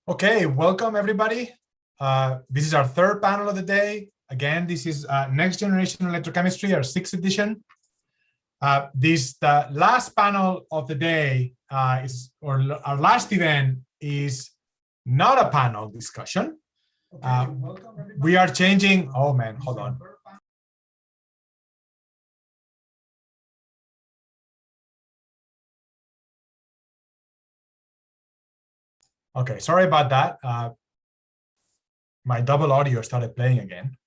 Okay, welcome everybody. This is our third panel of the day. Again, this is Next Generation Electrochemistry, our sixth edition. The last panel of the day our last event is not a panel discussion. We are changing. Oh man, hold on. Okay, sorry about that. My double audio started playing again.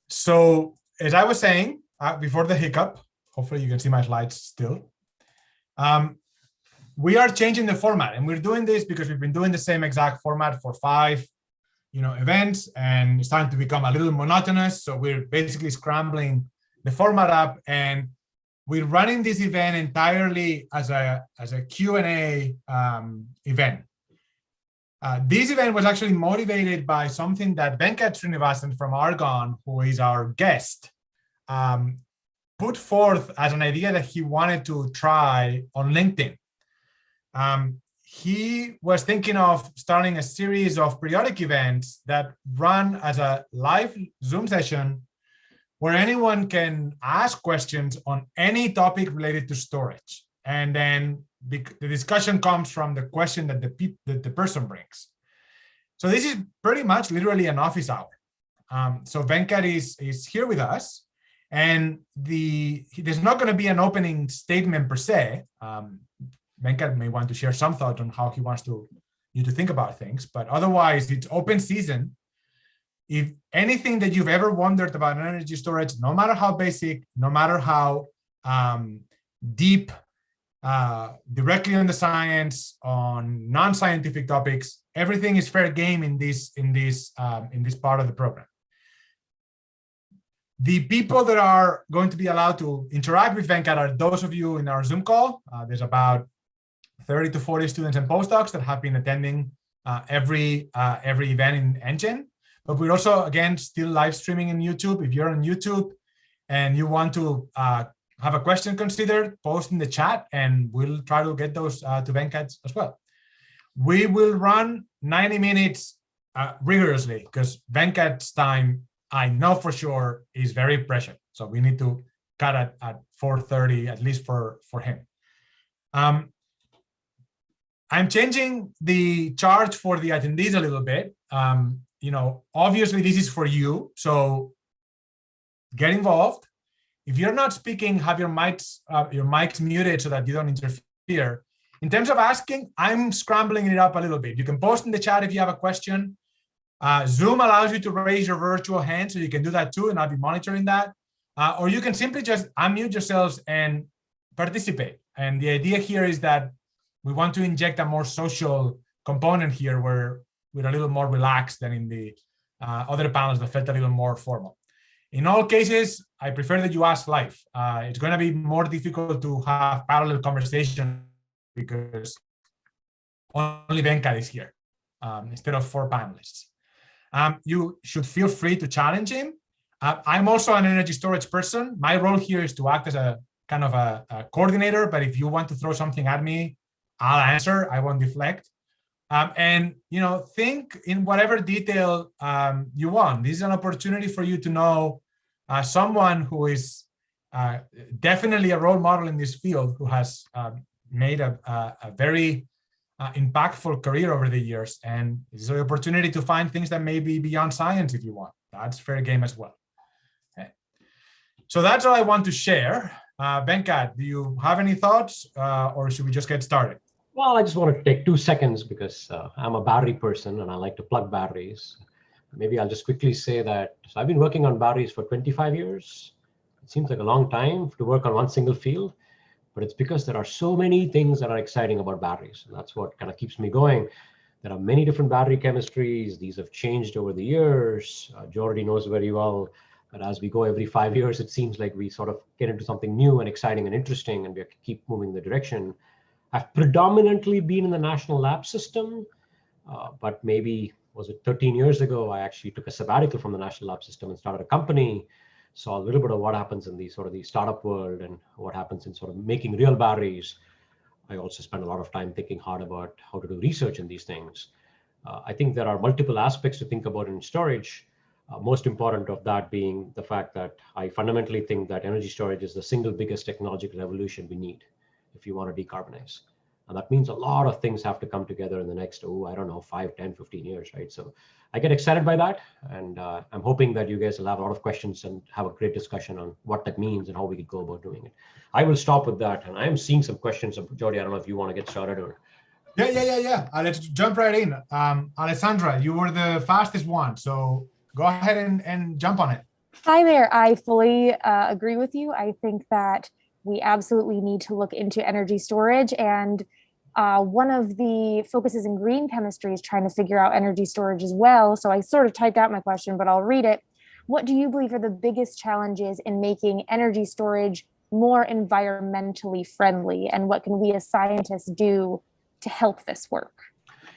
So as I was saying before the hiccup, hopefully you can see my slides still. We are changing the format, and we're doing this because we've been doing the same exact format for 5 events, and it's starting to become a little monotonous. So we're basically scrambling the format up, and we're running this event entirely as a Q&A event. This event was actually motivated by something that Venkat Srinivasan from Argonne, who is our guest, put forth as an idea that he wanted to try on LinkedIn. He was thinking of starting a series of periodic events that run as a live Zoom session where anyone can ask questions on any topic related to storage. And then the discussion comes from the question that the person brings. So this is pretty much literally an office hour. So Venkat is here with us, and there's not going to be an opening statement per se. Venkat may want to share some thoughts on how he wants you to think about things, but otherwise it's open season. If anything that you've ever wondered about energy storage, no matter how basic, no matter how deep, directly on the science, on non-scientific topics, everything is fair game in this part of the program. The people that are going to be allowed to interact with Venkat are those of you in our Zoom call. There's about 30 to 40 students and postdocs that have been attending every event in NGenE. But we're also, again, still live streaming in YouTube. If you're on YouTube and you want to have a question considered, post in the chat, and we'll try to get those to Venkat as well. We will run 90 minutes rigorously because Venkat's time, I know for sure, is very precious. So we need to cut at 4:30, at least for him. I'm changing the charge for the attendees a little bit. Obviously this is for you, so get involved. If you're not speaking, have your mics muted so that you don't interfere. In terms of asking, I'm scrambling it up a little bit. You can post in the chat if you have a question. Zoom allows you to raise your virtual hand, so you can do that too, and I'll be monitoring that. Or you can simply just unmute yourselves and participate. And the idea here is that we want to inject a more social component here where we're a little more relaxed than in the other panels that felt a little more formal. In all cases, I prefer that you ask live. It's going to be more difficult to have parallel conversation because only Venkat is here instead of 4 panelists. You should feel free to challenge him. I'm also an energy storage person. My role here is to act as a kind of a coordinator, but if you want to throw something at me, I'll answer. I won't deflect. And think in whatever detail you want. This is an opportunity for you to know someone who is definitely a role model in this field, who has made a very impactful career over the years. And this is an opportunity to find things that may be beyond science if you want. That's fair game as well. Okay. So that's all I want to share. Venkat, do you have any thoughts or should we just get started? Well, I just want to take 2 seconds because I'm a battery person and I like to plug batteries. Maybe I'll just quickly say that I've been working on batteries for 25 years. It seems like a long time to work on one single field, but it's because there are so many things that are exciting about batteries. And that's what kind of keeps me going. There are many different battery chemistries. These have changed over the years. Jordi knows very well that as we go every 5 years, it seems like we sort of get into something new and exciting and interesting, and we keep moving in the direction. I've predominantly been in the national lab system, but maybe, was it 13 years ago, I actually took a sabbatical from the national lab system and started a company, saw a little bit of what happens in the sort of the startup world and what happens in sort of making real batteries. I also spend a lot of time thinking hard about how to do research in these things. I think there are multiple aspects to think about in storage. Most important of that being the fact that I fundamentally think that energy storage is the single biggest technological revolution we need if you want to decarbonize. And that means a lot of things have to come together in the next, I don't know, 5, 10, 15 years, right? So I get excited by that. And I'm hoping that you guys will have a lot of questions and have a great discussion on what that means and how we could go about doing it. I will stop with that. And I am seeing some questions. Jordi, I don't know if you want to get started or. Yeah. Let's jump right in. Alessandra, you were the fastest one, so go ahead and jump on it. Hi there. I fully agree with you. I think that we absolutely need to look into energy storage. And one of the focuses in green chemistry is trying to figure out energy storage as well. So I sort of typed out my question, but I'll read it. What do you believe are the biggest challenges in making energy storage more environmentally friendly? And what can we as scientists do to help this work?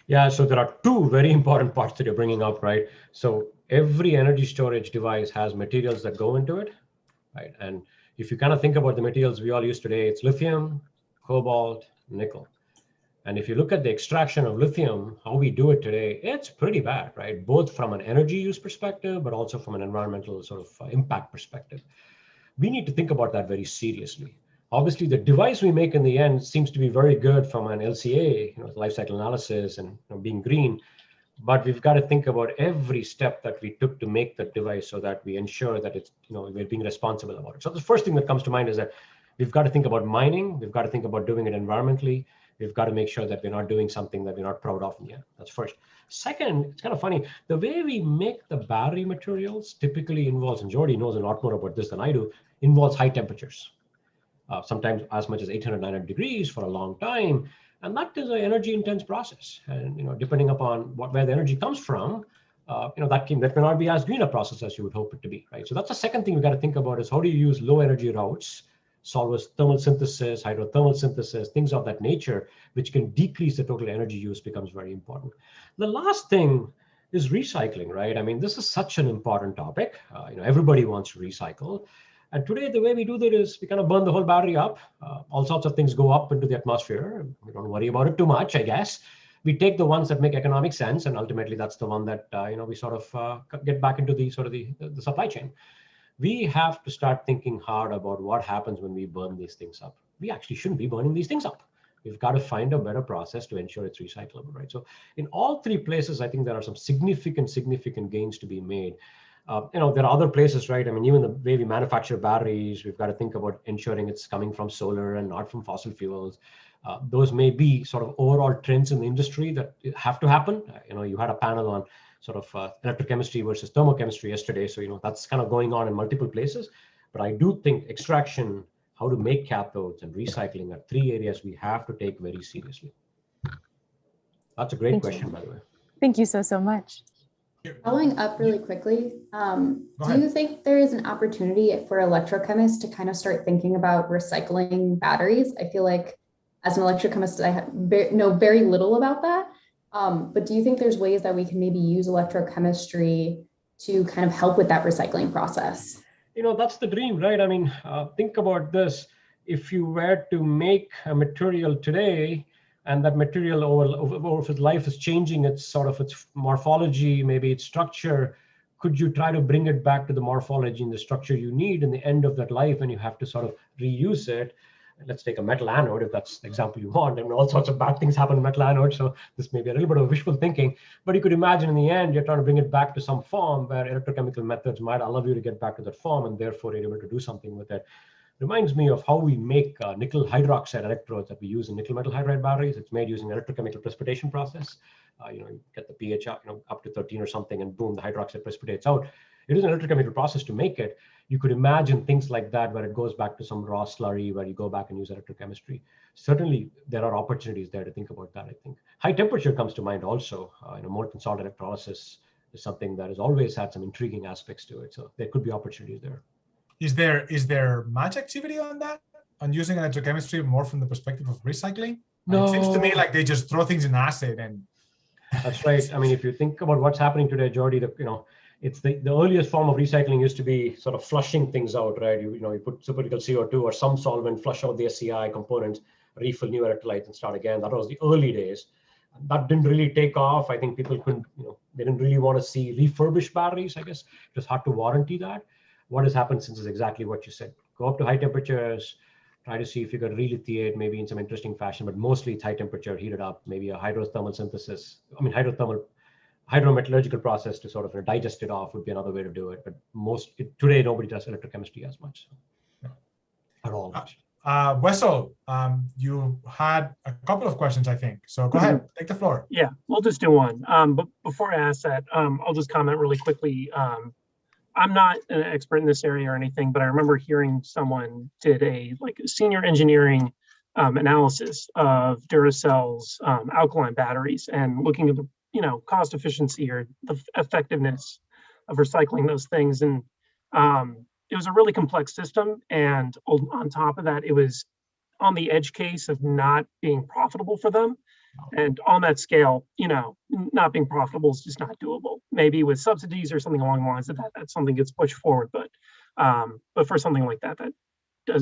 Yeah, so there are two very important parts that you're bringing up, right? So every energy storage device has materials that go into it, right? And if you kind of think about the materials we all use today, it's lithium, cobalt, nickel. And if you look at the extraction of lithium, how we do it today, it's pretty bad, right? Both from an energy use perspective, but also from an environmental sort of impact perspective. We need to think about that very seriously. Obviously, the device we make in the end seems to be very good from an LCA, life cycle analysis and being green, but we've got to think about every step that we took to make the device so that we ensure that it's, we're being responsible about it. So the first thing that comes to mind is that we've got to think about mining. We've got to think about doing it environmentally. We've got to make sure that we're not doing something that we're not proud of in the end. That's first. Second, it's kind of funny. The way we make the battery materials typically involves, and Jordi knows a lot more about this than I do, involves high temperatures. Sometimes as much as 800, 900 degrees for a long time. And that is an energy intense process. And depending upon where the energy comes from, that may not be as green a process as you would hope it to be, right? So that's the second thing we got to think about is how do you use low energy routes, solve with thermal synthesis, hydrothermal synthesis, things of that nature, which can decrease the total energy use becomes very important. The last thing is recycling, right? I mean, this is such an important topic. Everybody wants to recycle. And today, the way we do that is we kind of burn the whole battery up. All sorts of things go up into the atmosphere. We don't worry about it too much, I guess. We take the ones that make economic sense, and ultimately that's the one that we sort of get back into the supply chain. We have to start thinking hard about what happens when we burn these things up. We actually shouldn't be burning these things up. We've got to find a better process to ensure it's recyclable, right? So in all three places, I think there are some significant gains to be made. There are other places, right? I mean, even the way we manufacture batteries, we've got to think about ensuring it's coming from solar and not from fossil fuels. Those may be sort of overall trends in the industry that have to happen. You had a panel on sort of electrochemistry versus thermochemistry yesterday. So, that's kind of going on in multiple places. But I do think extraction, how to make cathodes, and recycling are three areas we have to take very seriously. That's a great question, by the way. Thank you so much. Following up really quickly, do you think there is an opportunity for electrochemists to kind of start thinking about recycling batteries? I feel like as an electrochemist, I know very little about that. But do you think there's ways that we can maybe use electrochemistry to kind of help with that recycling process? That's the dream, right? I mean, think about this. If you were to make a material today, and that material over its life is changing, its morphology, maybe its structure, could you try to bring it back to the morphology and the structure you need in the end of that life, and you have to sort of reuse it? Let's take a metal anode, if that's the example you want. I mean, all sorts of bad things happen in metal anode, so this may be a little bit of wishful thinking, but you could imagine in the end, you're trying to bring it back to some form where electrochemical methods might allow you to get back to that form, and therefore you're able to do something with it. Reminds me of how we make nickel hydroxide electrodes that we use in nickel metal hydride batteries. It's made using electrochemical precipitation process. You get the pH up to 13 or something, and boom, the hydroxide precipitates out. It is an electrochemical process to make it. You could imagine things like that where it goes back to some raw slurry where you go back and use electrochemistry. Certainly, there are opportunities there to think about that, I think. High temperature comes to mind also. Molten salt electrolysis is something that has always had some intriguing aspects to it. So there could be opportunities there. Is there much activity on that? On using electrochemistry more from the perspective of recycling? No. It seems to me like they just throw things in acid and. That's right. I mean, if you think about what's happening today, Jordi, it's the earliest form of recycling used to be sort of flushing things out, right? You put supercritical CO2 or some solvent, flush out the SCI components. refill new electrolytes and start again. That was the early days. That didn't really take off. I think people couldn't, they didn't really want to see refurbished batteries. I guess it was hard to warranty that. What has happened since is exactly what you said. Go up to high temperatures, try to see if you could relithiate maybe in some interesting fashion, but mostly it's high temperature, heat it up, maybe a hydrothermal synthesis. Hydrometallurgical process to sort of digest it off would be another way to do it. But today, nobody does electrochemistry as much. So, at all. Wessel, you had a couple of questions, I think. So go ahead, take the floor. Yeah, we'll just do one. But before I ask that, I'll just comment really quickly. I'm not an expert in this area or anything, but I remember hearing someone did a senior engineering analysis of Duracell's alkaline batteries and looking at the cost efficiency or the effectiveness of recycling those things. And it was a really complex system. And on top of that, it was on the edge case of not being profitable for them. And on that scale, not being profitable is just not doable. Maybe with subsidies or something along the lines of that something gets pushed forward. But for something like that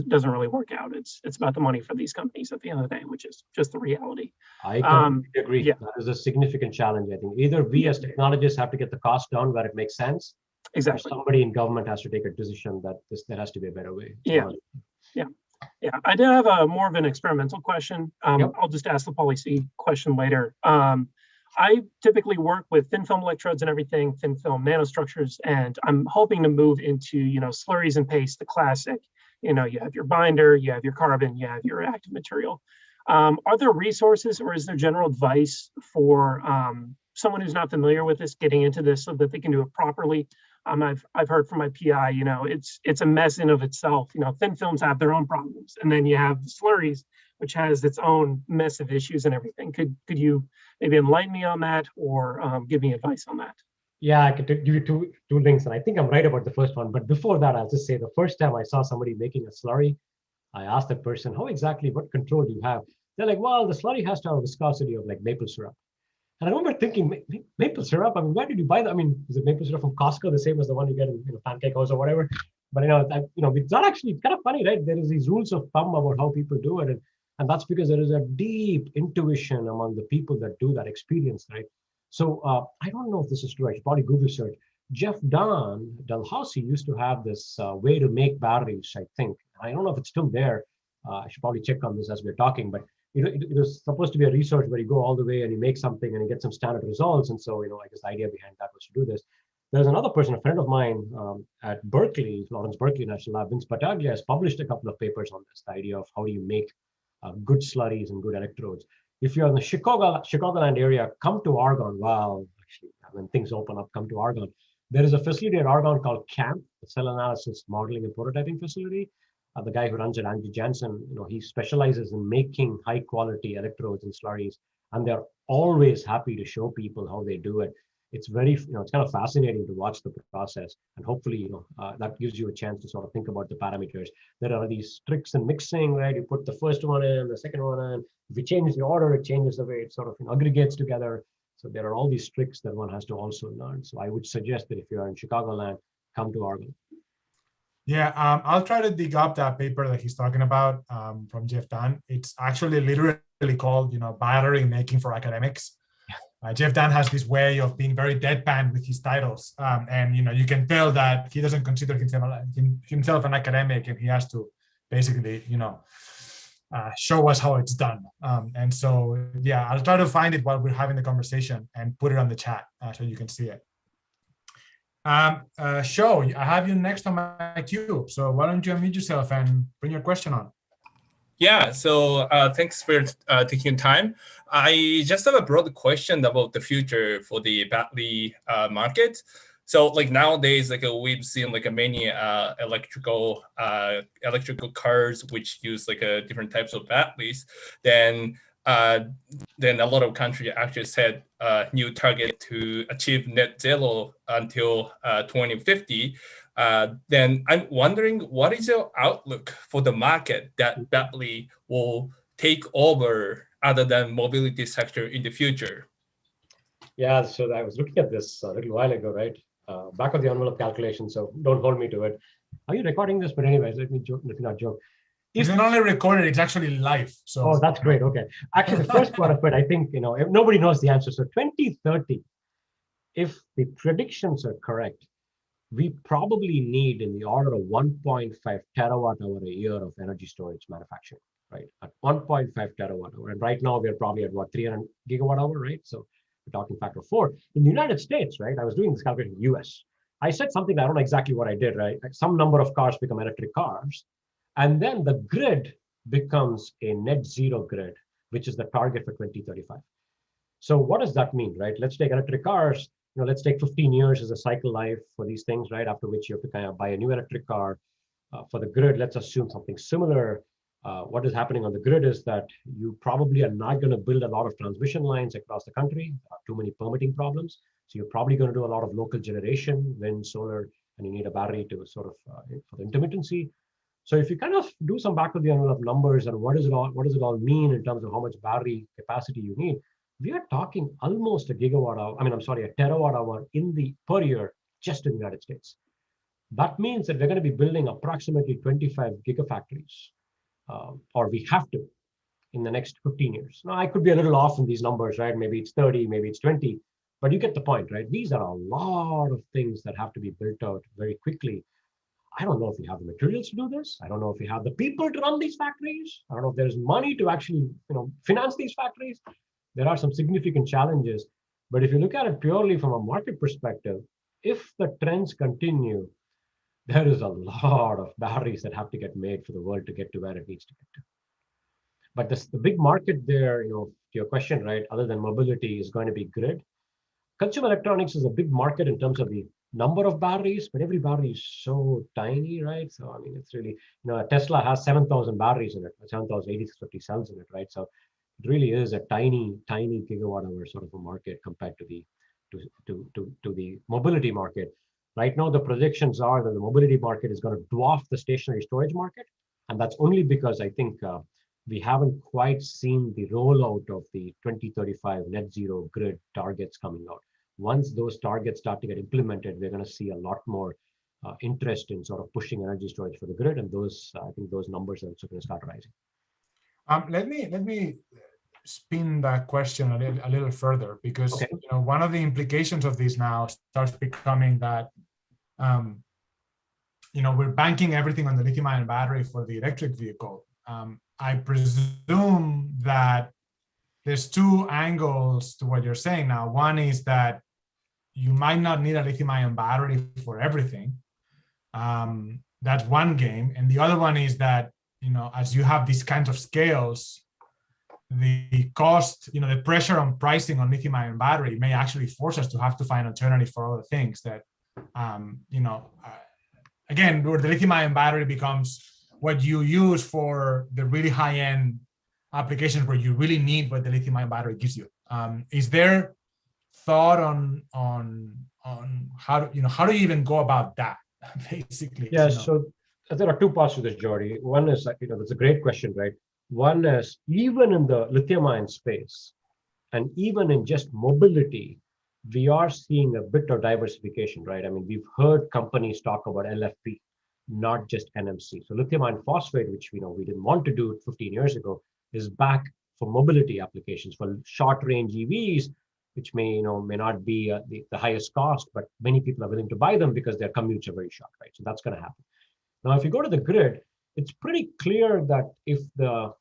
doesn't really work out. It's about the money for these companies at the end of the day, which is just the reality. I completely agree. Yeah. That is a significant challenge. I think either we as technologists have to get the cost down where it makes sense. Exactly. Or somebody in government has to take a decision that there has to be a better way. Yeah. I did have more of an experimental question. Yep. I'll just ask the policy question later. I typically work with thin film electrodes and everything, thin film nanostructures, and I'm hoping to move into slurries and paste, the classic. You have your binder, you have your carbon, you have your active material. Are there resources or is there general advice for someone who's not familiar with this getting into this so that they can do it properly? I've heard from my PI, it's a mess in of itself. Thin films have their own problems, and then you have the slurries, which has its own mess of issues and everything. Could you maybe enlighten me on that or give me advice on that? Yeah, I could give you two links, and I think I'm right about the first one. But before that, I'll just say the first time I saw somebody making a slurry, I asked that person, what control do you have? They're like, well, the slurry has to have a viscosity of like maple syrup. And I remember thinking, maple syrup? I mean, where did you buy that? I mean, is it maple syrup from Costco, the same as the one you get in Pancake House or whatever? But it's not actually, it's kind of funny, right? There is these rules of thumb about how people do it. And that's because there is a deep intuition among the people that do that experience, right? So I don't know if this is true. I should probably Google search. Jeff Dalhousie used to have this way to make batteries, I think. I don't know if it's still there. I should probably check on this as we're talking, but it was supposed to be a research where you go all the way and you make something and you get some standard results. And so, I guess the idea behind that was to do this. There's another person, a friend of mine at Berkeley, Lawrence Berkeley National Lab, Vince Battaglia, has published a couple of papers on this, the idea of how do you make good slurries and good electrodes. If you're in the Chicagoland area, come to Argonne. Well, actually, when things open up, come to Argonne. There is a facility at Argonne called CAMP, the Cell Analysis Modeling and Prototyping Facility. The guy who runs it, Andy Jansen, he specializes in making high quality electrodes and slurries, and they're always happy to show people how they do it. It's very, it's kind of fascinating to watch the process, and hopefully, that gives you a chance to sort of think about the parameters. There are these tricks in mixing, right? You put the first one in, the second one in. If you change the order, it changes the way it sort of aggregates together. So there are all these tricks that one has to also learn. So I would suggest that if you're in Chicagoland, come to Argonne. Yeah, I'll try to dig up that paper that he's talking about from Jeff Dunn. It's actually literally called, battery making for academics. Jeff Dunn has this way of being very deadpan with his titles, and you can tell that he doesn't consider himself an academic, and he has to basically, show us how it's done. And so, yeah, I'll try to find it while we're having the conversation and put it on the chat so you can see it. Show, I have you next on my queue. So why don't you unmute yourself and bring your question on? Yeah, so thanks for taking time. I just have a broad question about the future for the battery market. So nowadays, we've seen many electrical cars which use different types of batteries. Then a lot of countries actually set a new target to achieve net zero until 2050. Then I'm wondering, what is your outlook for the market that battery will take over other than mobility sector in the future? Yeah, so I was looking at this a little while ago, right? Back of the envelope calculation, so don't hold me to it. Are you recording this? But anyways, let me not joke. It's not only recorded, it's actually live. So oh, that's great. Okay. Actually, the first part of it, I think, nobody knows the answer. So 2030, if the predictions are correct, we probably need in the order of 1.5 terawatt hour a year of energy storage manufacturing, right? At 1.5 terawatt hour. And right now we're probably at what, 300 gigawatt hour, right? So we're talking factor 4. In the United States, right? I was doing this calculation in the US. I said something, I don't know exactly what I did, right? Like some number of cars become electric cars. And then the grid becomes a net zero grid, which is the target for 2035. So what does that mean, right? Let's take electric cars. Let's take 15 years as a cycle life for these things, right? After which you have to kind of buy a new electric car. For the grid, let's assume something similar. What is happening on the grid is that you probably are not going to build a lot of transmission lines across the country. Too many permitting problems. So you're probably going to do a lot of local generation, wind, solar, and you need a battery to sort of for the intermittency. So if you kind of do some back of the envelope numbers and what does it all mean in terms of how much battery capacity you need, we are talking almost a gigawatt hour. I mean, I'm sorry, a terawatt hour per year just in the United States. That means that we're going to be building approximately 25 gigafactories, or we have to, in the next 15 years. Now, I could be a little off in these numbers, right? Maybe it's 30, maybe it's 20, but you get the point, right? These are a lot of things that have to be built out very quickly. I don't know if we have the materials to do this. I don't know if we have the people to run these factories. I don't know if there's money to actually, finance these factories. There are some significant challenges, but if you look at it purely from a market perspective, if the trends continue, there is a lot of batteries that have to get made for the world to get to where it needs to get to. But the big market there, to your question, right, other than mobility, is going to be grid. Consumer electronics is a big market in terms of the number of batteries, but every battery is so tiny, right? So, I mean, it's really, Tesla has 7,000 batteries in it, 7,850 cells in it, right? So it really is a tiny gigawatt hour sort of a market compared to the mobility market. Right now, the projections are that the mobility market is going to dwarf the stationary storage market. And that's only because I think we haven't quite seen the rollout of the 2035 net zero grid targets coming out. Once those targets start to get implemented, we're going to see a lot more interest in sort of pushing energy storage for the grid. And I think those numbers are also going to start rising. Let me spin that question a little further, because okay. One of the implications of this now starts becoming that we're banking everything on the lithium-ion battery for the electric vehicle. I presume that there's two angles to what you're saying now. One is that you might not need a lithium-ion battery for everything. That's one game, and the other one is that as you have these kinds of scales, the cost, the pressure on pricing on lithium-ion battery may actually force us to have to find alternatives for other things that, again, where the lithium-ion battery becomes what you use for the really high-end applications where you really need what the lithium-ion battery gives you. Is there thought on how do you even go about that, basically? Yeah, so there are two parts to this, Jordi. One is, that's a great question, right? One is, even in the lithium-ion space, and even in just mobility, we are seeing a bit of diversification, right? I mean, we've heard companies talk about LFP, not just NMC. So lithium iron phosphate, which we didn't want to do 15 years ago, is back for mobility applications, for short-range EVs, which may not be the highest cost, but many people are willing to buy them because their commutes are very short, right? So that's going to happen. Now, if you go to the grid, it's pretty clear that if the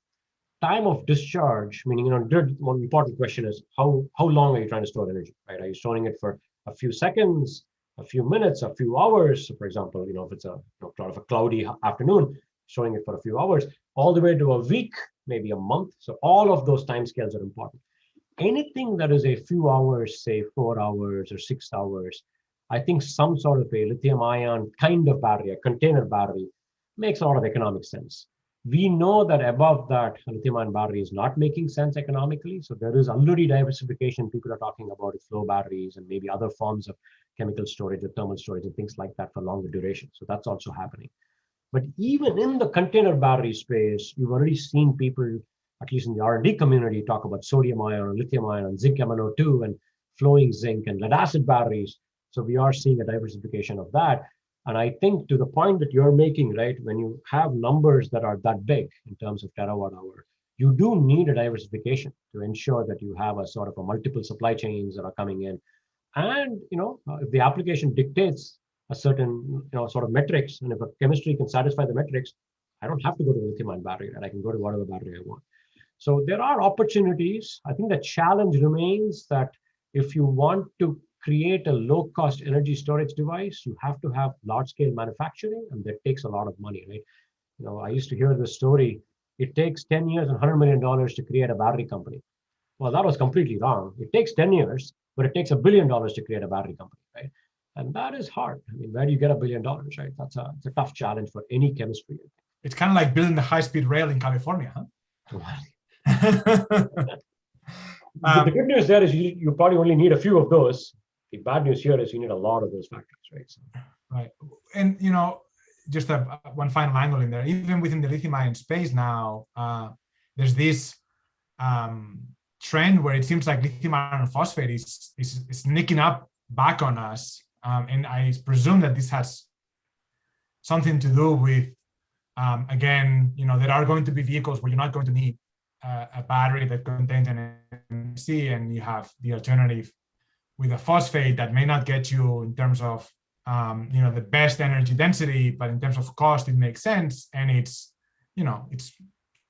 time of discharge, meaning, grid, one important question is how long are you trying to store energy, right? Are you storing it for a few seconds, a few minutes, a few hours? So for example, if it's a sort of a cloudy afternoon, storing it for a few hours, all the way to a week, maybe a month. So all of those timescales are important. Anything that is a few hours, say 4 hours or 6 hours, I think some sort of a lithium-ion kind of battery, a container battery, makes a lot of economic sense. We know that above that, a lithium-ion battery is not making sense economically. So there is already diversification. People are talking about flow batteries and maybe other forms of chemical storage or thermal storage and things like that for longer duration. So that's also happening. But even in the container battery space, you've already seen people, at least in the R&D community, talk about sodium-ion or lithium-ion and zinc MnO2 and flowing zinc and lead-acid batteries. So we are seeing a diversification of that. And I think to the point that you're making, right, when you have numbers that are that big in terms of terawatt hour, you do need a diversification to ensure that you have a sort of a multiple supply chains that are coming in. And, if the application dictates a certain, sort of metrics, and if a chemistry can satisfy the metrics, I don't have to go to a lithium-ion battery, and I can go to whatever battery I want. So there are opportunities. I think the challenge remains that if you want to create a low-cost energy storage device, you have to have large-scale manufacturing, and that takes a lot of money, right? I used to hear this story. It takes 10 years and $100 million to create a battery company. Well, that was completely wrong. It takes 10 years, but it takes $1 billion to create a battery company, right? And that is hard. I mean, where do you get $1 billion, right? It's a tough challenge for any chemistry. It's kind of like building the high-speed rail in California, huh? The good news there is you probably only need a few of those. The bad news here is you need a lot of those factors, right? So. Right. And, just one final angle in there, even within the lithium-ion space now, there's this trend where it seems like lithium iron phosphate is sneaking up back on us. And I presume that this has something to do with, again, there are going to be vehicles where you're not going to need a battery that contains an NMC, and you have the alternative with a phosphate that may not get you in terms of the best energy density, but in terms of cost, it makes sense, and it's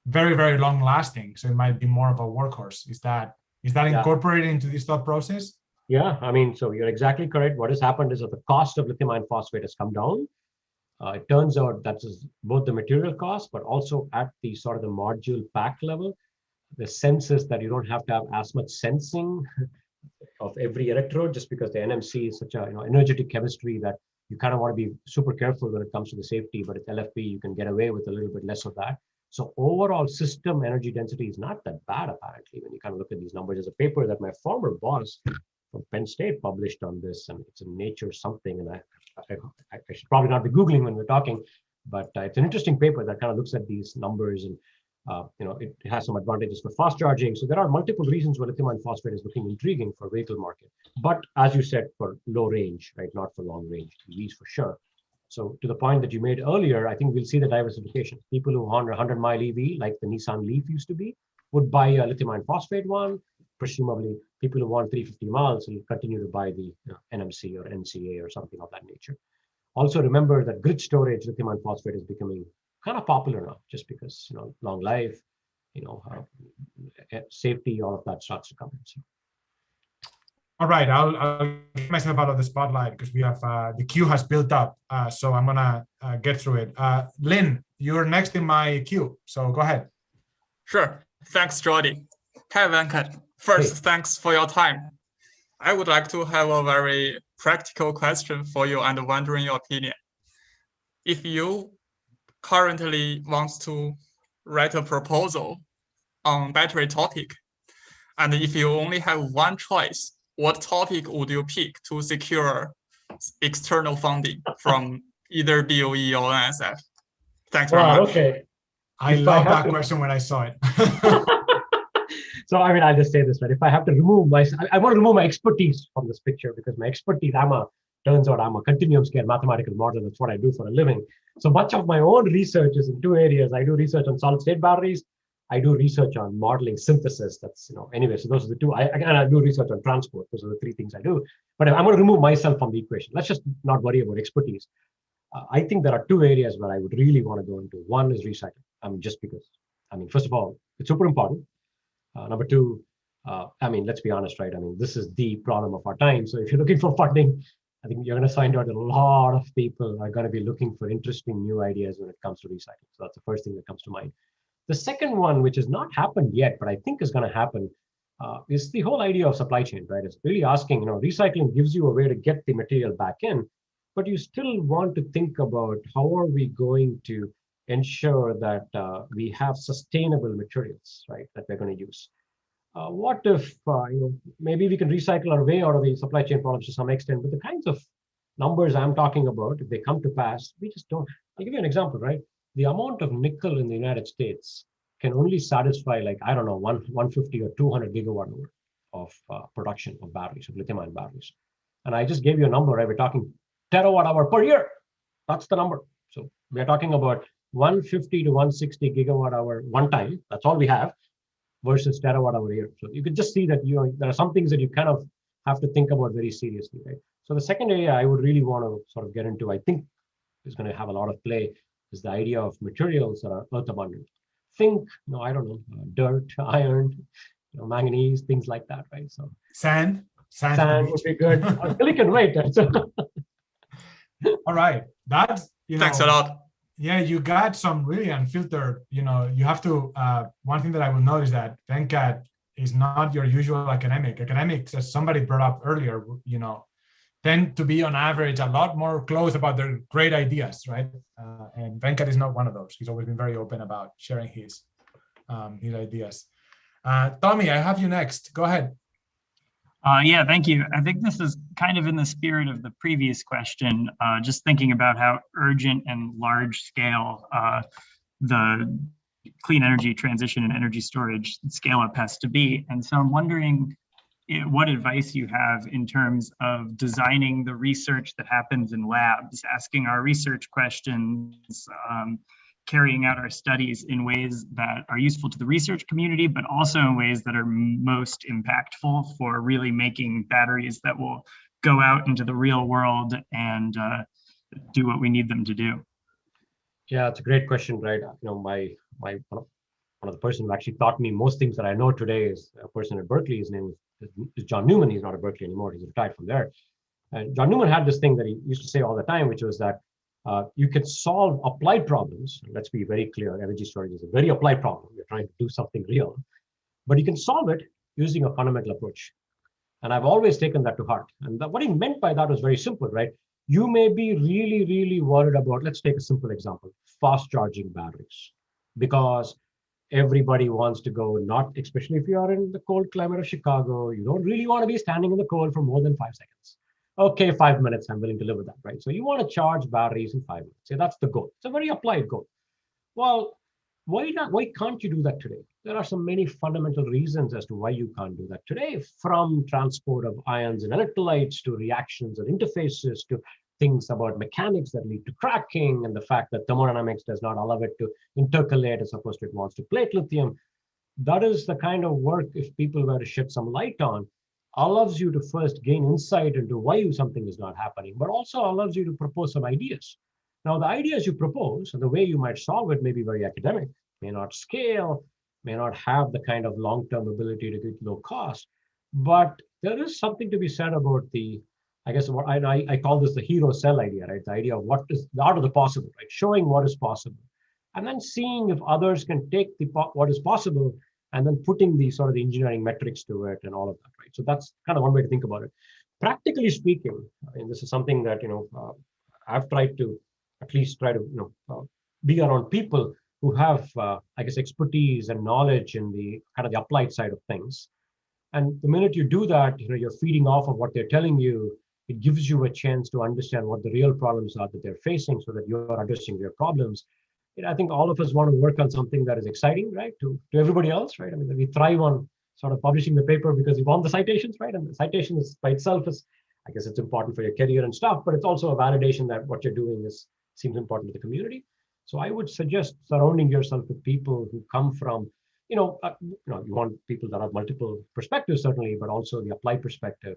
very, very long lasting. So it might be more of a workhorse. Is that incorporated into this thought process? Yeah, I mean, so you're exactly correct. What has happened is that the cost of lithium iron phosphate has come down. It turns out that's both the material cost, but also at the sort of the module pack level. The sense is that you don't have to have as much sensing of every electrode, just because the NMC is such a energetic chemistry that you kind of want to be super careful when it comes to the safety. But at LFP, you can get away with a little bit less of that. So overall system energy density is not that bad, apparently, when you kind of look at these numbers. There's a paper that my former boss from Penn State published on this, and it's in Nature something, and I should probably not be Googling when we're talking, but it's an interesting paper that kind of looks at these numbers, and it has some advantages for fast charging. So there are multiple reasons why lithium iron phosphate is looking intriguing for vehicle market, but as you said, for low range, right, not for long range EVs for sure. So to the point that you made earlier, I think we'll see the diversification. People who want a 100-mile EV, like the Nissan Leaf used to be, would buy a lithium iron phosphate one. Presumably, people who want 350 miles will continue to buy the NMC or NCA or something of that nature. Also, remember that grid storage lithium iron phosphate is becoming kind of popular now, just because long life, safety, all of that starts to come in. So. All right, I'll get myself out of the spotlight because we have the queue has built up, so I'm gonna get through it. Lynn, you're next in my queue, so go ahead. Sure. Thanks, Jordi. Hi, Venkat. First, Thanks for your time. I would like to have a very practical question for you and wondering your opinion. If you currently want to write a proposal on battery topic, and if you only have one choice, what topic would you pick to secure external funding from either DOE or NSF? Thanks very much. Okay. I love that question when I saw it. So, I mean, I'll just say this, right? If I have to remove I want to remove my expertise from this picture, because my expertise, turns out I'm a continuum scale mathematical model. That's what I do for a living. So much of my own research is in two areas. I do research on solid state batteries. I do research on modeling synthesis. That's, anyway, so those are the two. I do research on transport. Those are the three things I do. But I'm going to remove myself from the equation. Let's just not worry about expertise. I think there are two areas where I would really want to go into. One is recycling. Just because, first of all, it's super important. Number two, let's be honest, right? This is the problem of our time. So if you're looking for funding, I think you're going to find out a lot of people are going to be looking for interesting new ideas when it comes to recycling. So that's the first thing that comes to mind. The second one, which has not happened yet, but I think is going to happen, is the whole idea of supply chain, right? It's really asking, recycling gives you a way to get the material back in, but you still want to think about how are we going to ensure that we have sustainable materials, right, that we're going to use. What if, maybe we can recycle our way out of the supply chain problems to some extent, but the kinds of numbers I'm talking about, if they come to pass, we just don't. I'll give you an example, right? The amount of nickel in the United States can only satisfy 150 or 200 gigawatt hour of production of batteries, of lithium-ion batteries. And I just gave you a number, right? We're talking terawatt hour per year. That's the number. So we're talking about 150 to 160 gigawatt hour one time. That's all we have versus terawatt hour a year. So you can just see that there are some things that you kind of have to think about very seriously, right? So the second area I would really want to sort of get into, I think is going to have a lot of play, is the idea of materials that are earth abundant. Think, I don't know, dirt, iron, manganese, things like that, right? So Sand would be good. Silicon, right? All right, that's Thanks a lot. Yeah, you got some really unfiltered. You have to. One thing that I will note is that Venkat is not your usual academic. Academics, as somebody brought up earlier, tend to be on average a lot more close about their great ideas, right? And Venkat is not one of those. He's always been very open about sharing his ideas. Tommy, I have you next. Go ahead. Yeah, thank you. I think this is kind of in the spirit of the previous question, just thinking about how urgent and large scale the clean energy transition and energy storage scale up has to be. And so I'm wondering what advice you have in terms of designing the research that happens in labs, asking our research questions, carrying out our studies in ways that are useful to the research community, but also in ways that are most impactful for really making batteries that will go out into the real world and do what we need them to do. Yeah, it's a great question, right? One of the person who actually taught me most things that I know today is a person at Berkeley. His name is John Newman. He's not at Berkeley anymore. He's retired from there. And John Newman had this thing that he used to say all the time, which was that you can solve applied problems. Let's be very clear, energy storage is a very applied problem. You're trying to do something real, but you can solve it using a fundamental approach. And I've always taken that to heart. And what he meant by that was very simple, right? You may be really, really worried about, let's take a simple example, fast charging batteries, because everybody wants to go, not especially if you are in the cold climate of Chicago, you don't really want to be standing in the cold for more than 5 seconds. Okay, 5 minutes, I'm willing to live with that, right? So you want to charge batteries in 5 minutes. So that's the goal. It's a very applied goal. Well, why can't you do that today? There are some many fundamental reasons as to why you can't do that today, from transport of ions and electrolytes to reactions and interfaces to things about mechanics that lead to cracking and the fact that thermodynamics does not allow it to intercalate as opposed to it wants to plate lithium. That is the kind of work, if people were to shed some light on, allows you to first gain insight into why something is not happening, but also allows you to propose some ideas. Now, the ideas you propose and the way you might solve it may be very academic, may not scale, may not have the kind of long-term ability to get low cost, but there is something to be said about I guess what I call this the hero cell idea, right? The idea of what is the art of the possible, right? Showing what is possible, and then seeing if others can take what is possible and then putting the sort of the engineering metrics to it and all of that, right? So that's kind of one way to think about it. Practically speaking, and this is something that I've tried to at least try to be around people who have I guess expertise and knowledge in the kind of the applied side of things. And the minute you do that, you're feeding off of what they're telling you. It gives you a chance to understand what the real problems are that they're facing so that you're addressing their problems. I think all of us want to work on something that is exciting, right, to everybody else, right? I mean, we thrive on sort of publishing the paper because we want the citations, right? And the citations by itself is, I guess it's important for your career and stuff, but it's also a validation that what you're doing seems important to the community. So I would suggest surrounding yourself with people who come from, you want people that have multiple perspectives, certainly, but also the applied perspective.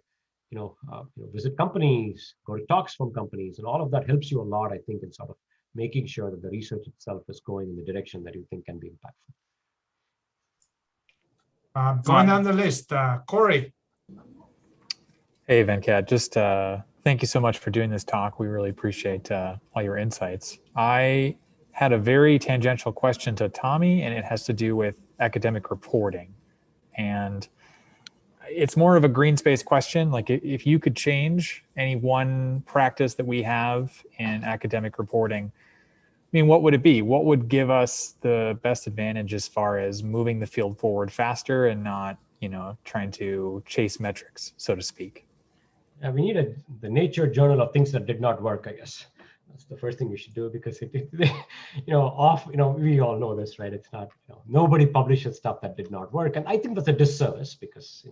Visit companies, go to talks from companies, and all of that helps you a lot, I think, in sort of making sure that the research itself is going in the direction that you think can be impactful. Going down the list, Corey. Hey, Venkat, just thank you so much for doing this talk. We really appreciate all your insights. I had a very tangential question to Tommy, and it has to do with academic reporting. And it's more of a green space question. Like if you could change any one practice that we have in academic reporting, I mean, what would it be? What would give us the best advantage as far as moving the field forward faster and not, trying to chase metrics, so to speak? Yeah, we need the Nature journal of things that did not work, I guess. That's the first thing we should do, because we all know this, right? It's not, nobody publishes stuff that did not work. And I think that's a disservice because,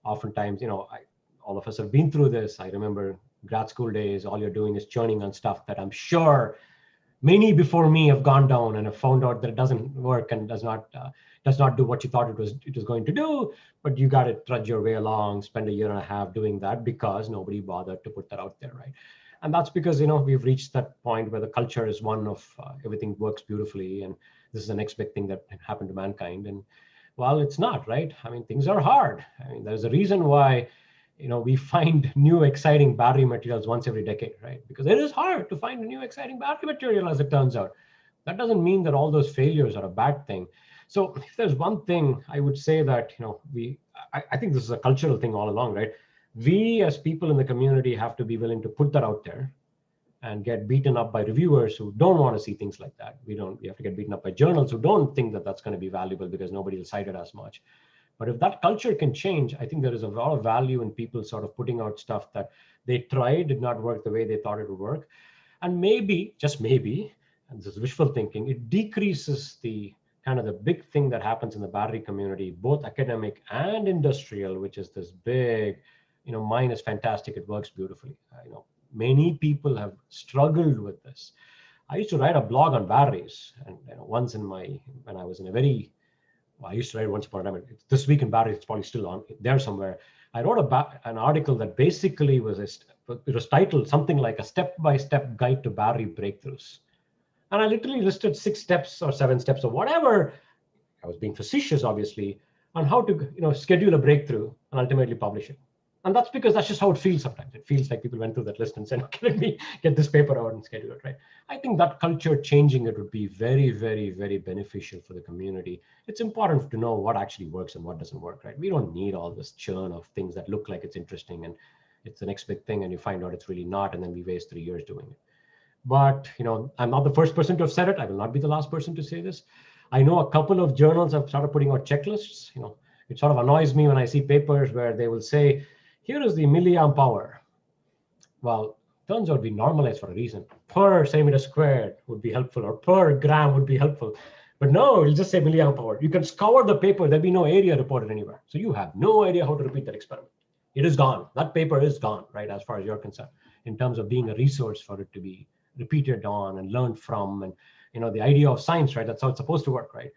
oftentimes, all of us have been through this. I remember grad school days, all you're doing is churning on stuff that I'm sure many before me have gone down and have found out that it doesn't work and does not do what you thought it was going to do. But you got to trudge your way along, spend a year and a half doing that because nobody bothered to put that out there, right? And that's because, we've reached that point where the culture is one of everything works beautifully and this is the next big thing that happened to mankind. And well, it's not, right? I mean, things are hard. I mean, there's a reason why, we find new exciting battery materials once every decade, right? Because it is hard to find a new exciting battery material, as it turns out. That doesn't mean that all those failures are a bad thing. So if there's one thing I would say that, I think this is a cultural thing all along, right? We as people in the community have to be willing to put that out there and get beaten up by reviewers who don't want to see things like that. We have to get beaten up by journals who don't think that that's going to be valuable because nobody will cite it as much. But if that culture can change, I think there is a lot of value in people sort of putting out stuff that they tried, did not work the way they thought it would work. And maybe, just maybe, and this is wishful thinking, it decreases the kind of the big thing that happens in the battery community, both academic and industrial, which is this big, mine is fantastic, it works beautifully. Many people have struggled with this. I used to write a blog on batteries, and once when I was in a very, I used to write once upon a time. This Week in Batteries, it's probably still on there somewhere. I wrote an article that basically it was titled something like a step-by-step guide to battery breakthroughs. And I literally listed 6 steps or 7 steps or whatever. I was being facetious, obviously, on how to schedule a breakthrough and ultimately publish it. And that's because that's just how it feels sometimes. It feels like people went through that list and said, okay, let me get this paper out and schedule it, right? I think that culture changing it would be very, very, very beneficial for the community. It's important to know what actually works and what doesn't work, right? We don't need all this churn of things that look like it's interesting and it's the next big thing and you find out it's really not, and then we waste 3 years doing it. But, I'm not the first person to have said it. I will not be the last person to say this. I know a couple of journals have started putting out checklists. It sort of annoys me when I see papers where they will say, here is the milliamp hour. Well, turns out we normalize for a reason. Per centimeter squared would be helpful, or per gram would be helpful. But no, it'll just say milliamp hour. You can scour the paper, there'll be no area reported anywhere. So you have no idea how to repeat that experiment. It is gone. That paper is gone, right, as far as you're concerned, in terms of being a resource for it to be repeated on and learned from. And, the idea of science, right, that's how it's supposed to work, right?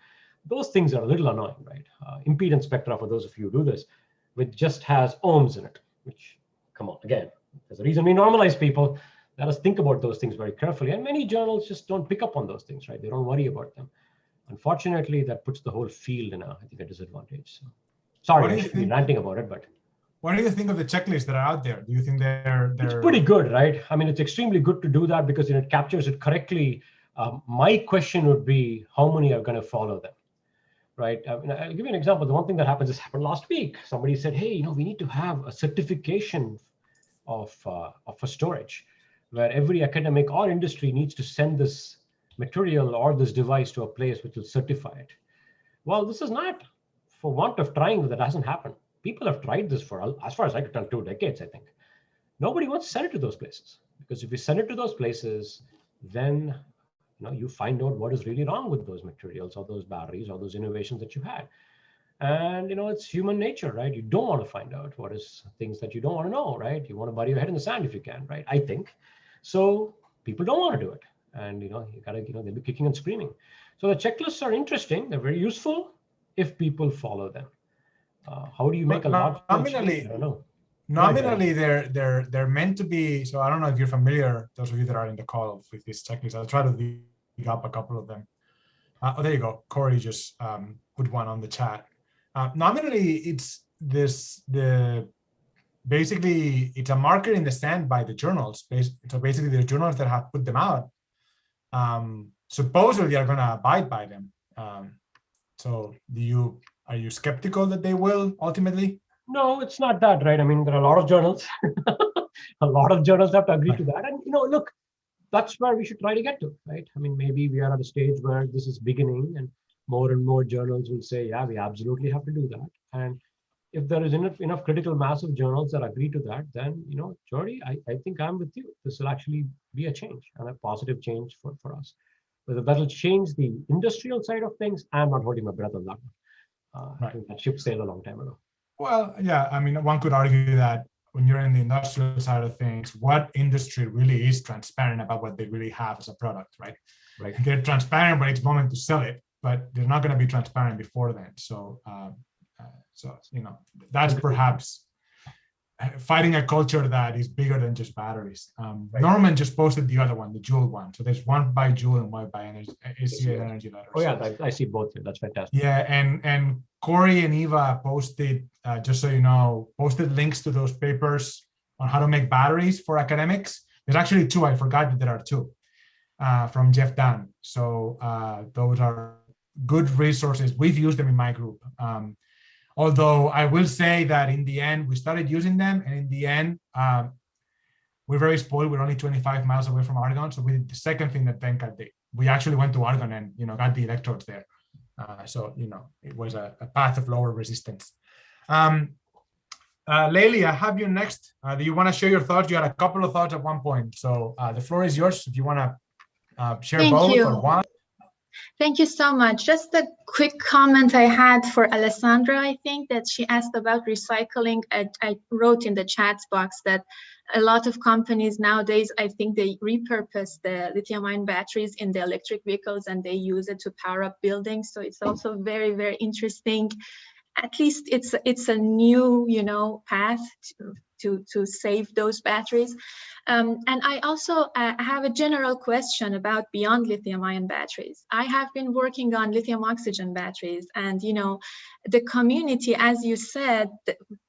Those things are a little annoying, right? Impedance spectra, for those of you who do this, which just has ohms in it, which, come on, again, there's a reason we normalize people. Let us think about those things very carefully. And many journals just don't pick up on those things, right? They don't worry about them. Unfortunately, that puts the whole field in a disadvantage. So, sorry, I shouldn't be ranting about it, but. What do you think of the checklists that are out there? Do you think they're... It's pretty good, right? I mean, it's extremely good to do that because it captures it correctly. My question would be, how many are going to follow them? Right. I'll give you an example. The one thing that happened last week. Somebody said, hey, we need to have a certification of for storage, where every academic or industry needs to send this material or this device to a place which will certify it. Well, this is not for want of trying that hasn't happened. People have tried this for, as far as I could tell, 2 decades, I think. Nobody wants to send it to those places, because if you send it to those places, then you find out what is really wrong with those materials or those batteries or those innovations that you had. And, it's human nature, right? You don't want to find out what is things that you don't want to know, right? You want to bury your head in the sand if you can, right? I think. So people don't want to do it. And, you gotta, they'll be kicking and screaming. So the checklists are interesting. They're very useful if people follow them. How do you make a large change? I don't know. Nominally, they're meant to be. So I don't know if you're familiar, those of you that are in the call, with this checklist. I'll try to dig up a couple of them. There you go. Corey just put one on the chat. Nominally, it's basically it's a marker in the sand by the journals. So basically, the journals that have put them out supposedly are going to abide by them. So are you skeptical that they will ultimately? No, it's not that, right? I mean, there are a lot of journals. A lot of journals have to agree to that. And, look, that's where we should try to get to, right? I mean, maybe we are at a stage where this is beginning and more journals will say, yeah, we absolutely have to do that. And if there is enough critical mass of journals that agree to that, then, Jordi, I think I'm with you. This will actually be a change, and a positive change for us. Whether that'll change the industrial side of things, I'm not holding my breath on that one. I think that ship sailed a long time ago. Well, yeah, I mean, one could argue that when you're in the industrial side of things, what industry really is transparent about what they really have as a product, right? Right. They're transparent when it's moment to sell it, but they're not going to be transparent before then. So, that's perhaps fighting a culture that is bigger than just batteries. Right. Norman just posted the other one, the Joule one. So there's one by Joule and one by Energy Letters. Oh yeah, I see both here. That's fantastic. Yeah, and Corey and Eva posted, just so you know, posted links to those papers on how to make batteries for academics. There's actually two. I forgot that there are two from Jeff Dunn. So those are good resources. We've used them in my group. Although I will say that in the end, we started using them, and in the end, we're very spoiled. We're only 25 miles away from Oregon, so we did the second thing that Venkat did. We actually went to Oregon and got the electrodes there. So it was a path of lower resistance. Layli, I have you next. Do you want to share your thoughts? You had a couple of thoughts at one point, so the floor is yours. If you want to share both or one. Thank you so much. Just a quick comment I had for Alessandra. I think that she asked about recycling. I wrote in the chat box that a lot of companies nowadays, I think they repurpose the lithium-ion batteries in the electric vehicles and they use it to power up buildings. So it's also very, very interesting. At least it's a new, path to save those batteries. And I also have a general question about beyond lithium-ion batteries. I have been working on lithium-oxygen batteries, and the community, as you said,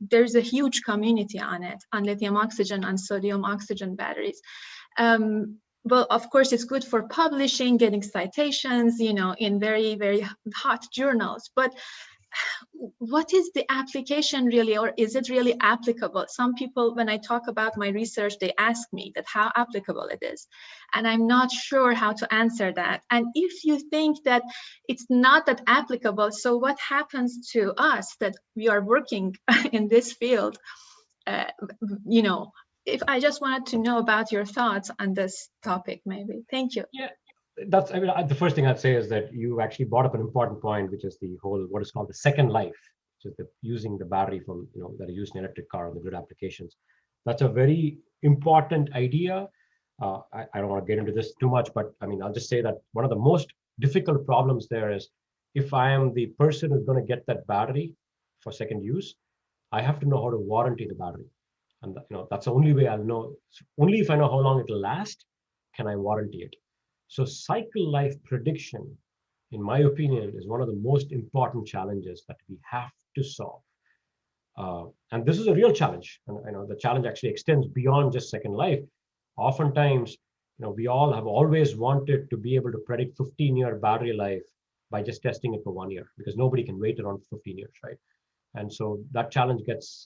there's a huge community on it, on lithium-oxygen, on sodium-oxygen batteries. Well, of course, it's good for publishing, getting citations, in very, very hot journals, but what is the application really, or is it really applicable? Some people, when I talk about my research, they ask me that how applicable it is, and I'm not sure how to answer that. And if you think that it's not that applicable, so what happens to us that we are working in this field? If I just wanted to know about your thoughts on this topic, maybe. Thank you. Yeah. The first thing I'd say is that you actually brought up an important point, which is the whole, what is called the second life, which is using the battery from, that are used in an electric car or the grid applications. That's a very important idea. I don't want to get into this too much, but I'll just say that one of the most difficult problems there is, if I am the person who's going to get that battery for second use, I have to know how to warranty the battery. And that's the only way I'll know. Only if I know how long it'll last, can I warranty it. So cycle life prediction, in my opinion, is one of the most important challenges that we have to solve. And this is a real challenge. And the challenge actually extends beyond just second life. Oftentimes, we all have always wanted to be able to predict 15-year battery life by just testing it for 1 year, because nobody can wait around 15 years, right? And so that challenge gets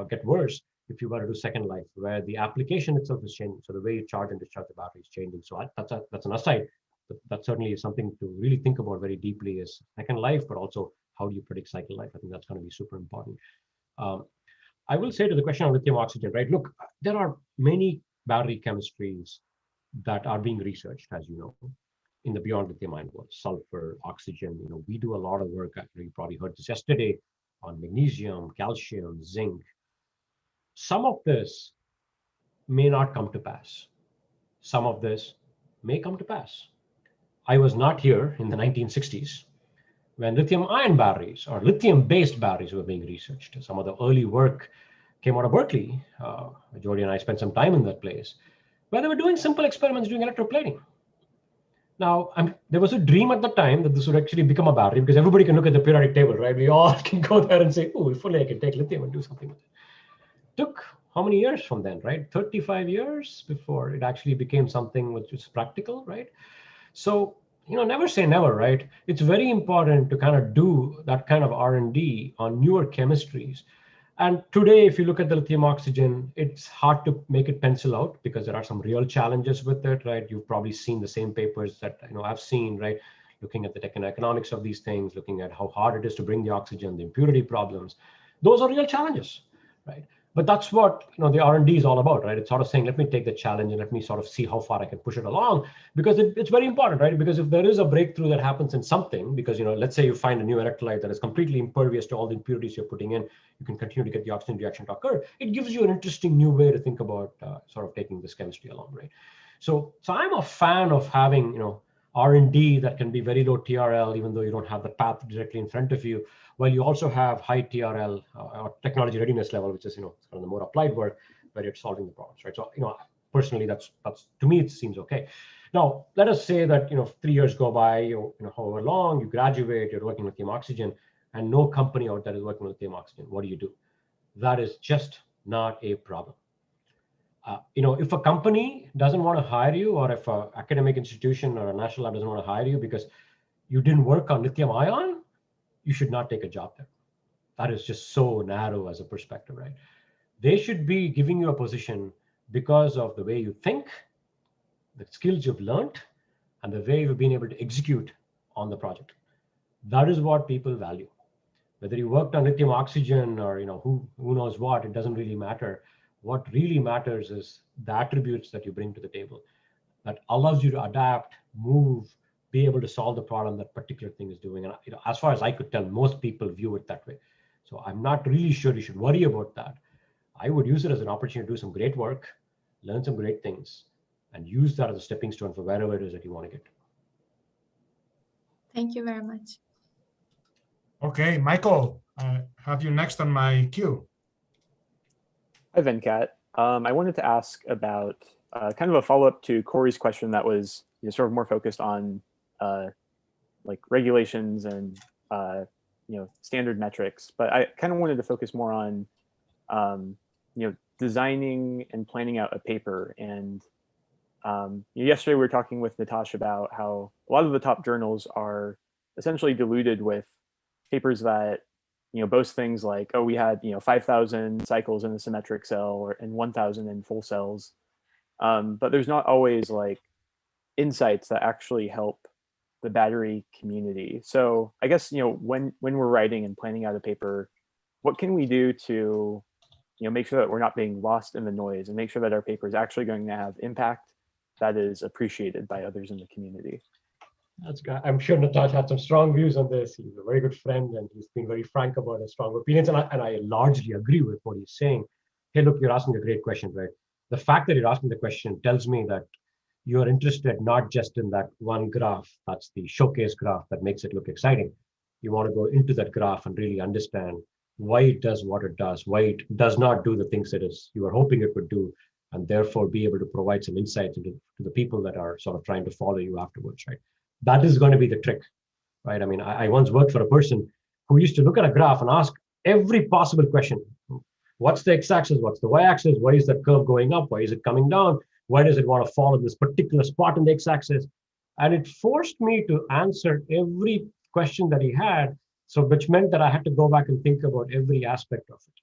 get worse if you were to do second life, where the application itself is changing. So the way you charge and discharge the battery is changing. So that's an aside. That certainly is something to really think about very deeply, is second life, but also how do you predict cycle life? I think that's going to be super important. I will say to the question of lithium oxygen, right? Look, there are many battery chemistries that are being researched, as you know, in the beyond lithium-ion world. Sulfur, oxygen, we do a lot of work. You probably heard this yesterday on magnesium, calcium, zinc. Some of this may not come to pass. Some of this may come to pass. I was not here in the 1960s when lithium-ion batteries or lithium-based batteries were being researched. Some of the early work came out of Berkeley. Jordi and I spent some time in that place, where they were doing simple experiments doing electroplating. Now, there was a dream at the time that this would actually become a battery, because everybody can look at the periodic table, right? We all can go there and say, oh, if only I can take lithium and do something with it. Took how many years from then, right? 35 years before it actually became something which is practical, right? So, never say never, right? It's very important to kind of do that kind of R&D on newer chemistries. And today, if you look at the lithium oxygen, it's hard to make it pencil out, because there are some real challenges with it, right? You've probably seen the same papers that I've seen, right? Looking at the techno-economics of these things, looking at how hard it is to bring the oxygen, the impurity problems. Those are real challenges, right? But that's what the R&D is all about, right? It's sort of saying, let me take the challenge and let me sort of see how far I can push it along, because it's very important, right? Because if there is a breakthrough that happens in something, because let's say you find a new electrolyte that is completely impervious to all the impurities you're putting in, you can continue to get the oxygen reaction to occur. It gives you an interesting new way to think about sort of taking this chemistry along, right? So I'm a fan of having R&D that can be very low TRL, even though you don't have the path directly in front of you, while you also have high TRL or technology readiness level, which is kind of the more applied work where you're solving the problems, right? So personally, that's to me it seems okay. Now let us say that 3 years go by, however long, you graduate, you're working with lithium oxygen, and no company out there is working with lithium oxygen. What do? That is just not a problem. If a company doesn't want to hire you, or if an academic institution or a national lab doesn't want to hire you because you didn't work on lithium-ion, you should not take a job there. That is just so narrow as a perspective, right? They should be giving you a position because of the way you think, the skills you've learned, and the way you've been able to execute on the project. That is what people value. Whether you worked on lithium oxygen or who knows what, it doesn't really matter. What really matters is the attributes that you bring to the table that allows you to adapt, move, be able to solve the problem that particular thing is doing. And as far as I could tell, most people view it that way. So I'm not really sure you should worry about that. I would use it as an opportunity to do some great work, learn some great things, and use that as a stepping stone for wherever it is that you want to get to. Thank you very much. Okay, Michael, I have you next on my queue. Hi, Venkat. I wanted to ask about kind of a follow-up to Corey's question that was sort of more focused on like regulations and standard metrics, but I kind of wanted to focus more on designing and planning out a paper. And yesterday we were talking with Natasha about how a lot of the top journals are essentially diluted with papers that boast things like, oh, we had 5,000 cycles in a symmetric cell and 1,000 in full cells, but there's not always like insights that actually help the battery community. So I guess when we're writing and planning out a paper, what can we do to make sure that we're not being lost in the noise and make sure that our paper is actually going to have impact that is appreciated by others in the community? That's good. I'm sure Natasha had some strong views on this. He's a very good friend, and he's been very frank about his strong opinions. And I largely agree with what he's saying. Hey, look, you're asking a great question, right? The fact that you're asking the question tells me that you're interested not just in that one graph, that's the showcase graph that makes it look exciting. You want to go into that graph and really understand why it does what it does, why it does not do the things you were hoping it would do, and therefore be able to provide some insights to the people that are sort of trying to follow you afterwards, right? That is going to be the trick, right? I mean, I once worked for a person who used to look at a graph and ask every possible question. What's the x-axis? What's the y-axis? Why is that curve going up? Why is it coming down? Why does it want to fall in this particular spot in the x-axis? And it forced me to answer every question that he had, so which meant that I had to go back and think about every aspect of it.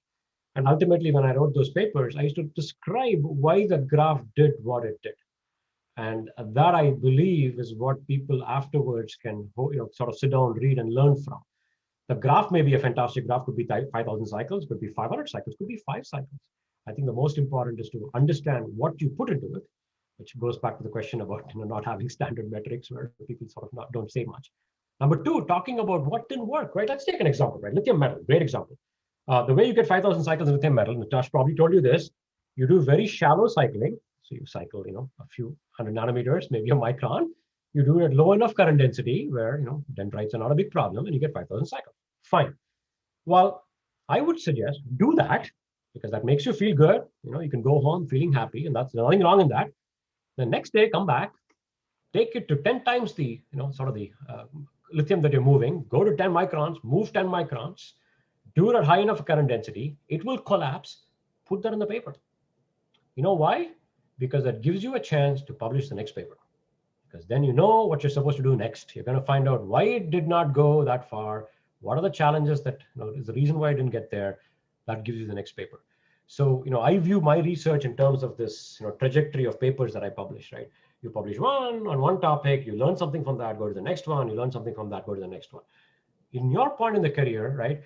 And ultimately, when I wrote those papers, I used to describe why the graph did what it did. And that, I believe, is what people afterwards can sort of sit down, read, and learn from. The graph may be a fantastic graph, could be 5,000 cycles, could be 500 cycles, could be 5 cycles. I think the most important is to understand what you put into it, which goes back to the question about not having standard metrics where people sort of don't say much. Number two, talking about what didn't work, right? Let's take an example, right? Lithium metal, great example. The way you get 5,000 cycles in lithium metal, Natasha probably told you this, you do very shallow cycling. So you cycle, a few 100 nanometers, maybe a micron. You do it at low enough current density where, dendrites are not a big problem, and you get 5,000 cycles. Fine. Well, I would suggest do that because that makes you feel good. You can go home feeling happy, and that's nothing wrong in that. The next day, come back, take it to 10 times the, sort of the lithium that you're moving, go to 10 microns, move 10 microns, do it at high enough current density, it will collapse, put that in the paper. You know why? Because that gives you a chance to publish the next paper. Because then you know what you're supposed to do next. You're going to find out why it did not go that far. What are the challenges that is the reason why I didn't get there? That gives you the next paper. So I view my research in terms of this trajectory of papers that I publish. Right? You publish one on one topic, you learn something from that, go to the next one. You learn something from that, go to the next one. In your point in the career, right?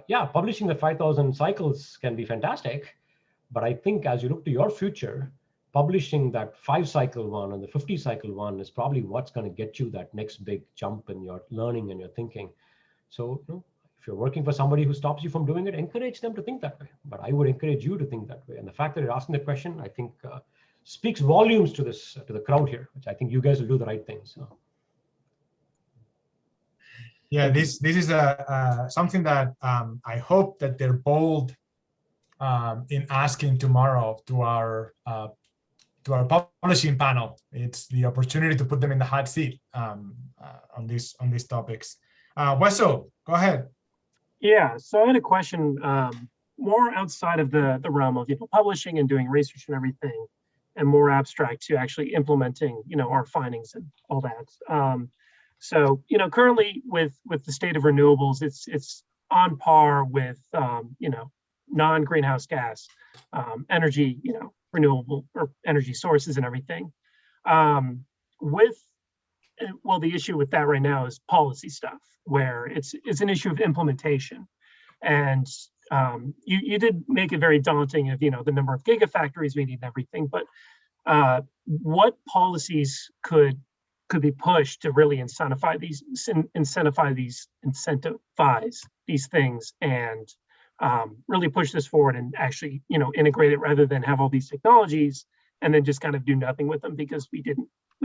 Yeah, publishing the 5,000 cycles can be fantastic, but I think as you look to your future, publishing that 5-cycle one and the 50-cycle one is probably what's going to get you that next big jump in your learning and your thinking. So, if you're working for somebody who stops you from doing it, encourage them to think that way. But I would encourage you to think that way. And the fact that you're asking the question, I think speaks volumes to the crowd here, which I think you guys will do the right thing. So. Yeah, this is something that I hope that they're bold in asking tomorrow to our publishing panel. It's the opportunity to put them in the hot seat on these topics. Weso, go ahead. Yeah, so I had a question more outside of the realm of publishing and doing research and everything, and more abstract to actually implementing our findings and all that. So currently with the state of renewables, it's on par with non-greenhouse gas energy, renewable or energy sources and everything. The issue with that right now is policy stuff, where it's an issue of implementation. And you did make it very daunting of the number of gigafactories we need and everything, but what policies could be pushed to really incentivize these things and really push this forward and actually integrate it, rather than have all these technologies and then just kind of do nothing with them because we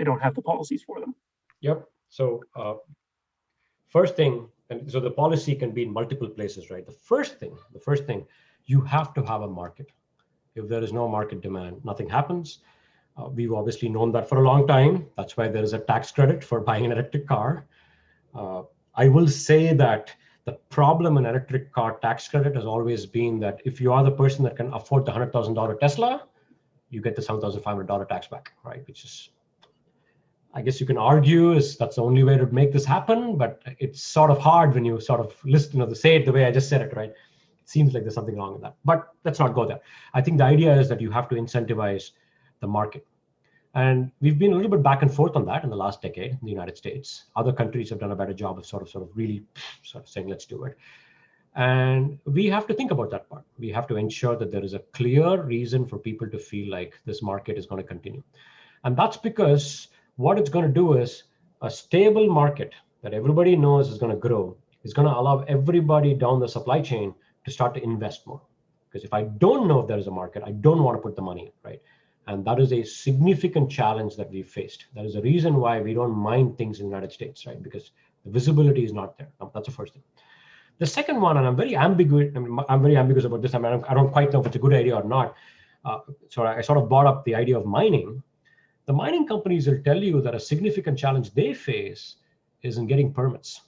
don't have the policies for them. Yep. So first thing, and so the policy can be in multiple places, right? The first thing, you have to have a market. If there is no market demand, nothing happens. We've obviously known that for a long time. That's why there is a tax credit for buying an electric car. I will say that the problem in electric car tax credit has always been that if you are the person that can afford the $100,000 Tesla, you get the $7,500 tax back, right? Which is, I guess you can argue that's the only way to make this happen, but it's sort of hard when you sort of list, say it the way I just said it, right? It seems like there's something wrong with that, but let's not go there. I think the idea is that you have to incentivize the market. And we've been a little bit back and forth on that in the last decade in the United States. Other countries have done a better job of sort of really saying, let's do it. And we have to think about that part. We have to ensure that there is a clear reason for people to feel like this market is going to continue. And that's because what it's going to do is a stable market that everybody knows is going to grow is going to allow everybody down the supply chain to start to invest more. Because if I don't know if there is a market, I don't want to put the money in, right? And that is a significant challenge that we've faced. That is the reason why we don't mine things in the United States, right? Because the visibility is not there. That's the first thing. The second one, and I'm very ambiguous about this. I mean, I don't quite know if it's a good idea or not. So I sort of brought up the idea of mining. The mining companies will tell you that a significant challenge they face is in getting permits.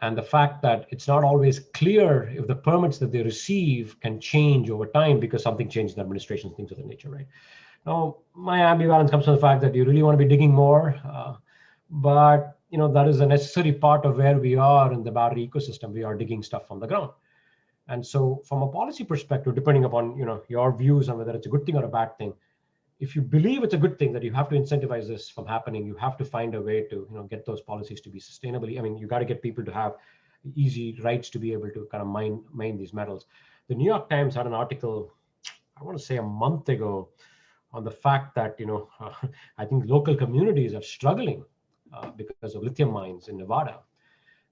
And the fact that it's not always clear if the permits that they receive can change over time because something changed in administration, things of that nature, right? Now, my ambivalence comes from the fact that you really want to be digging more, but that is a necessary part of where we are in the battery ecosystem. We are digging stuff on the ground. And so from a policy perspective, depending upon your views on whether it's a good thing or a bad thing, if you believe it's a good thing that you have to incentivize this from happening, you have to find a way to get those policies to be sustainably. I mean, you got to get people to have easy rights to be able to kind of mine these metals. The New York Times had an article, I want to say a month ago, on the fact that I think local communities are struggling because of lithium mines in Nevada.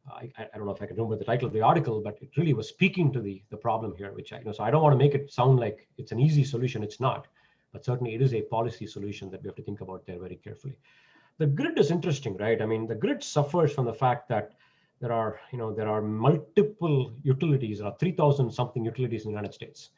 I don't know if I can remember the title of the article, but it really was speaking to the problem here, which so I don't want to make it sound like it's an easy solution. It's not. But certainly it is a policy solution that we have to think about there very carefully. The grid is interesting, right? I mean, the grid suffers from the fact that there are multiple utilities. There are 3,000 something utilities in the United States,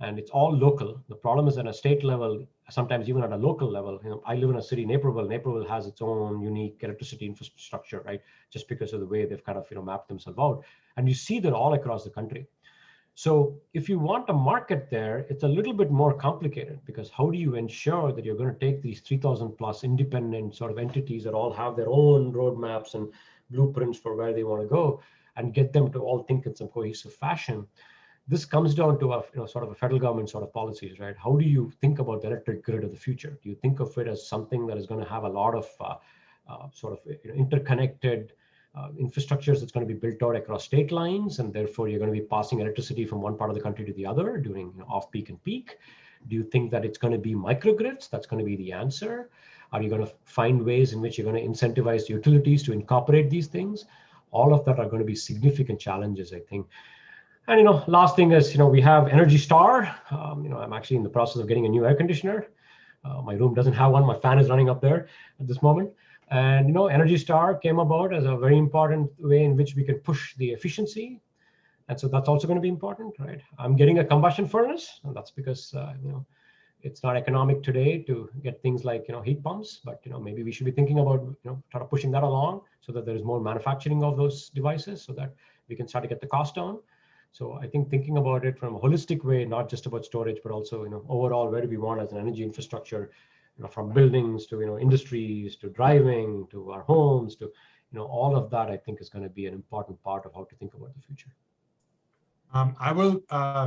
and it's all local. The problem is at a state level, sometimes even at a local level. I live in a city, Naperville. Naperville has its own unique electricity infrastructure, right? Just because of the way they've kind of mapped themselves out, and you see that all across the country. So if you want a market there, it's a little bit more complicated, because how do you ensure that you're going to take these 3,000 plus independent sort of entities that all have their own roadmaps and blueprints for where they want to go and get them to all think in some cohesive fashion? This comes down to a sort of a federal government sort of policies, right? How do you think about the electric grid of the future? Do you think of it as something that is going to have a lot of sort of interconnected infrastructures that's going to be built out across state lines, and therefore you're going to be passing electricity from one part of the country to the other during off-peak and peak? Do you think that it's going to be microgrids? That's going to be the answer. Are you going to find ways in which you're going to incentivize utilities to incorporate these things? All of that are going to be significant challenges, I think. And last thing is, we have Energy Star. I'm actually in the process of getting a new air conditioner. My room doesn't have one. My fan is running up there at this moment. And Energy Star came about as a very important way in which we can push the efficiency. And so that's also going to be important, right? I'm getting a combustion furnace, and that's because it's not economic today to get things like heat pumps. But maybe we should be thinking about sort of pushing that along so that there is more manufacturing of those devices, so that we can start to get the cost down. So I think thinking about it from a holistic way, not just about storage, but also overall, where do we want as an energy infrastructure, from buildings to industries to driving to our homes to all of that, I think is going to be an important part of how to think about the future. I will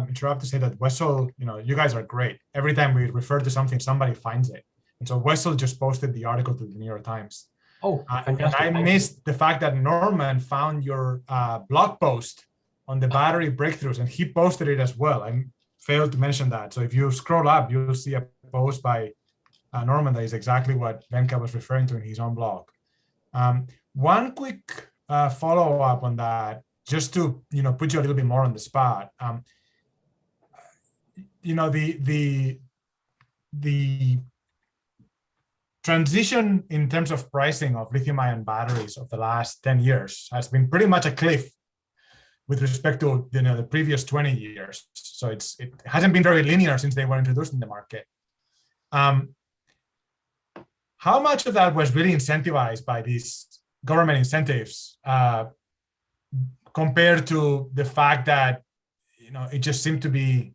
interrupt to say that Wessel, you guys are great. Every time we refer to something, somebody finds it. And so Wessel just posted the article to the New York Times. Oh, fantastic. And I missed the fact that Norman found your blog post on the battery breakthroughs, and he posted it as well. I failed to mention that. So if you scroll up, you'll see a post by Norman that is exactly what Venkat was referring to in his own blog. One quick follow-up on that, just to put you a little bit more on the spot. The transition in terms of pricing of lithium-ion batteries of the last 10 years has been pretty much a cliff with respect to the previous 20 years. So it hasn't been very linear since they were introduced in the market. How much of that was really incentivized by these government incentives compared to the fact that it just seemed to be,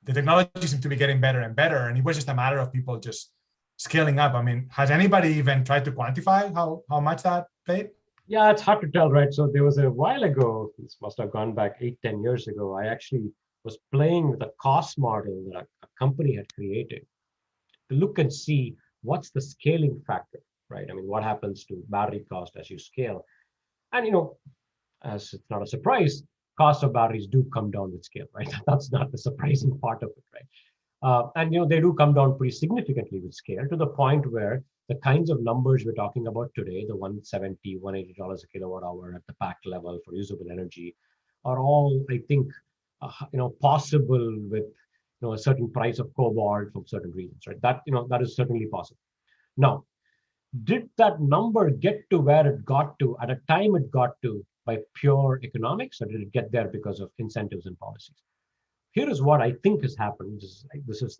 the technology seemed to be getting better and better, and it was just a matter of people just scaling up? I mean, has anybody even tried to quantify how much that played? Yeah, it's hard to tell, right? So there was a while ago, this must have gone back 8-10 years ago, I actually was playing with a cost model that a company had created to look and see what's the scaling factor, right? I mean, what happens to battery cost as you scale? And, as it's not a surprise, cost of batteries do come down with scale, right? That's not the surprising part of it, right? And, they do come down pretty significantly with scale, to the point where the kinds of numbers we're talking about today, the $170, $180 a kilowatt hour at the pack level for usable energy, are all, I think, possible with a certain price of cobalt from certain regions, right? That that is certainly possible. Now, did that number get to where it got to at a time it got to by pure economics, or did it get there because of incentives and policies? Here is what I think has happened.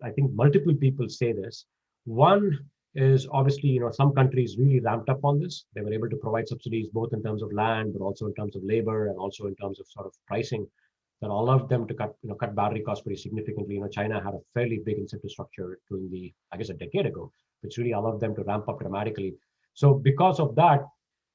I think multiple people say this. One is obviously, some countries really ramped up on this. They were able to provide subsidies both in terms of land, but also in terms of labor, and also in terms of sort of pricing, that allowed them to cut battery costs pretty significantly. China had a fairly big incentive structure during a decade ago, which really allowed them to ramp up dramatically. So because of that,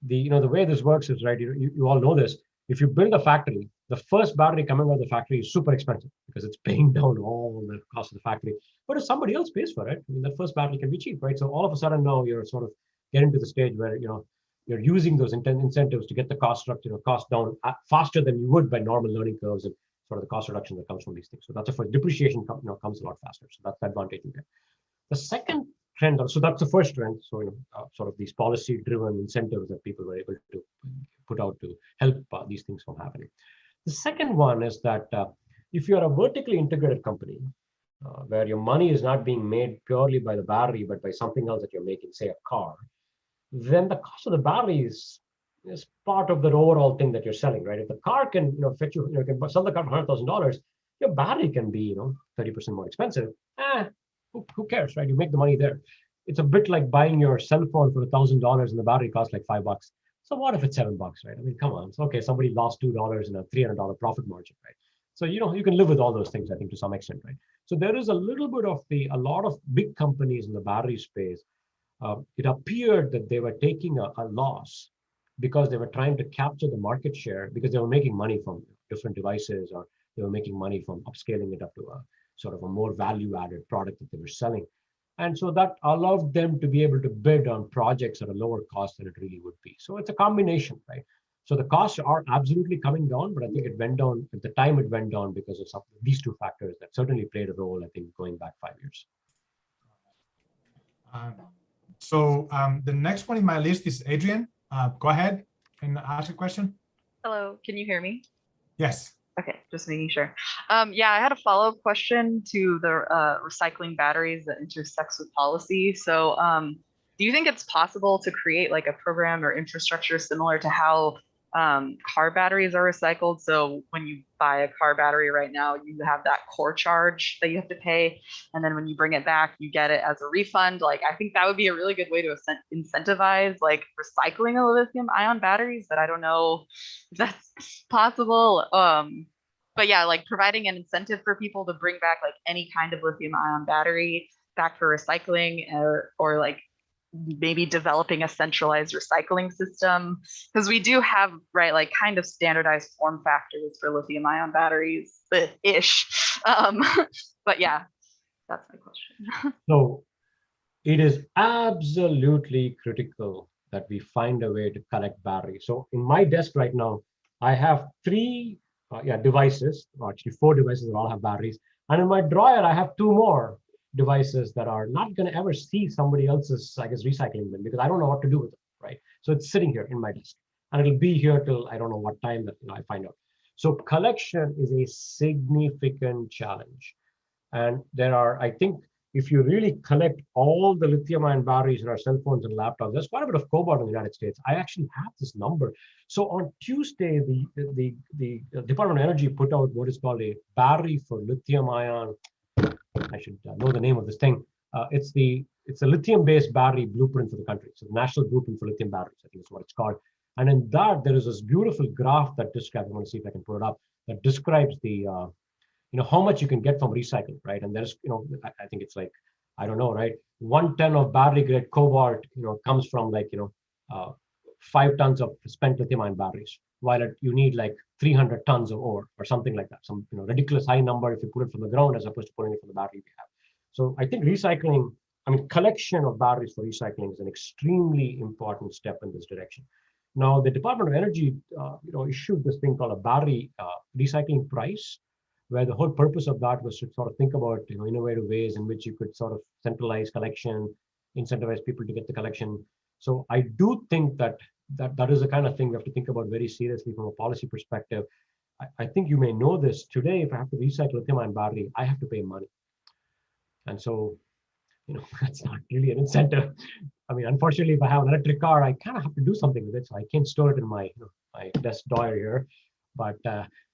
the way this works is, right, you all know this. If you build a factory, the first battery coming out of the factory is super expensive because it's paying down all the cost of the factory. But if somebody else pays for it, that first battery can be cheap, right? So all of a sudden now you're sort of getting to the stage where you're using those incentives to get the cost down faster than you would by normal learning curves and sort of the cost reduction that comes from these things. So that's depreciation comes a lot faster. So that's the advantage you get. The second trend, so that's the first trend. So sort of these policy-driven incentives that people were able to put out to help these things from happening. The second one is that if you're a vertically integrated company, where your money is not being made purely by the battery, but by something else that you're making, say a car, then the cost of the battery is part of the overall thing that you're selling, right? If the car can fetch you, can sell the car for $100,000, your battery can be 30% more expensive. Who cares, right? You make the money there. It's a bit like buying your cell phone for $1,000 and the battery costs like $5. So what if it's $7, right? I mean, come on. It's okay. Somebody lost $2 in a $300 profit margin, right? So you can live with all those things, I think, to some extent, right? So there is a little bit of a lot of big companies in the battery space. It appeared that they were taking a loss because they were trying to capture the market share because they were making money from different devices, or they were making money from upscaling it up to a sort of a more value-added product that they were selling. And so that allowed them to be able to bid on projects at a lower cost than it really would be. So it's a combination, right? So the costs are absolutely coming down, but I think it went down at the time. It went down because of these two factors that certainly played a role. I think going back 5 years. The next one in my list is Adrian. Go ahead and ask a question. Hello, can you hear me? Yes. Okay, just making sure. Yeah, I had a follow-up question to the recycling batteries that intersects with policy. So do you think it's possible to create like a program or infrastructure similar to how car batteries are recycled? So when you buy a car battery right now, you have that core charge that you have to pay. And then when you bring it back, you get it as a refund. Like, I think that would be a really good way to incentivize like recycling of lithium ion batteries, but I don't know if that's possible. But yeah, like providing an incentive for people to bring back like any kind of lithium ion battery back for recycling, or like maybe developing a centralized recycling system, because we do have, right, like kind of standardized form factors for lithium ion batteries ish. But yeah, that's my question. So it is absolutely critical that we find a way to collect batteries. So in my desk right now, I have three devices, or actually 4 devices that all have batteries. And in my drawer, I have 2 more devices that are not going to ever see somebody else's, I guess, recycling bin, because I don't know what to do with it, right? So it's sitting here in my desk, and it'll be here till I don't know what time that I find out. So collection is a significant challenge. And there are, I think, if you really collect all the lithium-ion batteries in our cell phones and laptops, there's quite a bit of cobalt in the United States. I actually have this number. So on Tuesday, the Department of Energy put out what is called a battery for lithium-ion. I should know the name of this thing. It's a lithium-based battery blueprint for the country. So the National Blueprint for Lithium Batteries, I think is what it's called. And in that, there is this beautiful graph that describes, I want to see if I can pull it up, that describes the, how much you can get from recycling, right? And there's, I think it's like, I don't know, right? 1 ton of battery grade cobalt, comes from like, 5 tons of spent lithium-ion batteries, while you need like 300 tons of ore or something like that, some ridiculous high number if you put it from the ground as opposed to putting it from the battery we have. So I think collection of batteries for recycling is an extremely important step in this direction. Now, the Department of Energy, issued this thing called a battery recycling price, where the whole purpose of that was to sort of think about, innovative ways in which you could sort of centralize collection, incentivize people to get the collection. So I do think that is the kind of thing we have to think about very seriously from a policy perspective. I think you may know this today. If I have to recycle lithium-ion battery, I have to pay money, and so that's not really an incentive. I mean, unfortunately, if I have an electric car, I kind of have to do something with it. So I can't store it in my my desk drawer here, but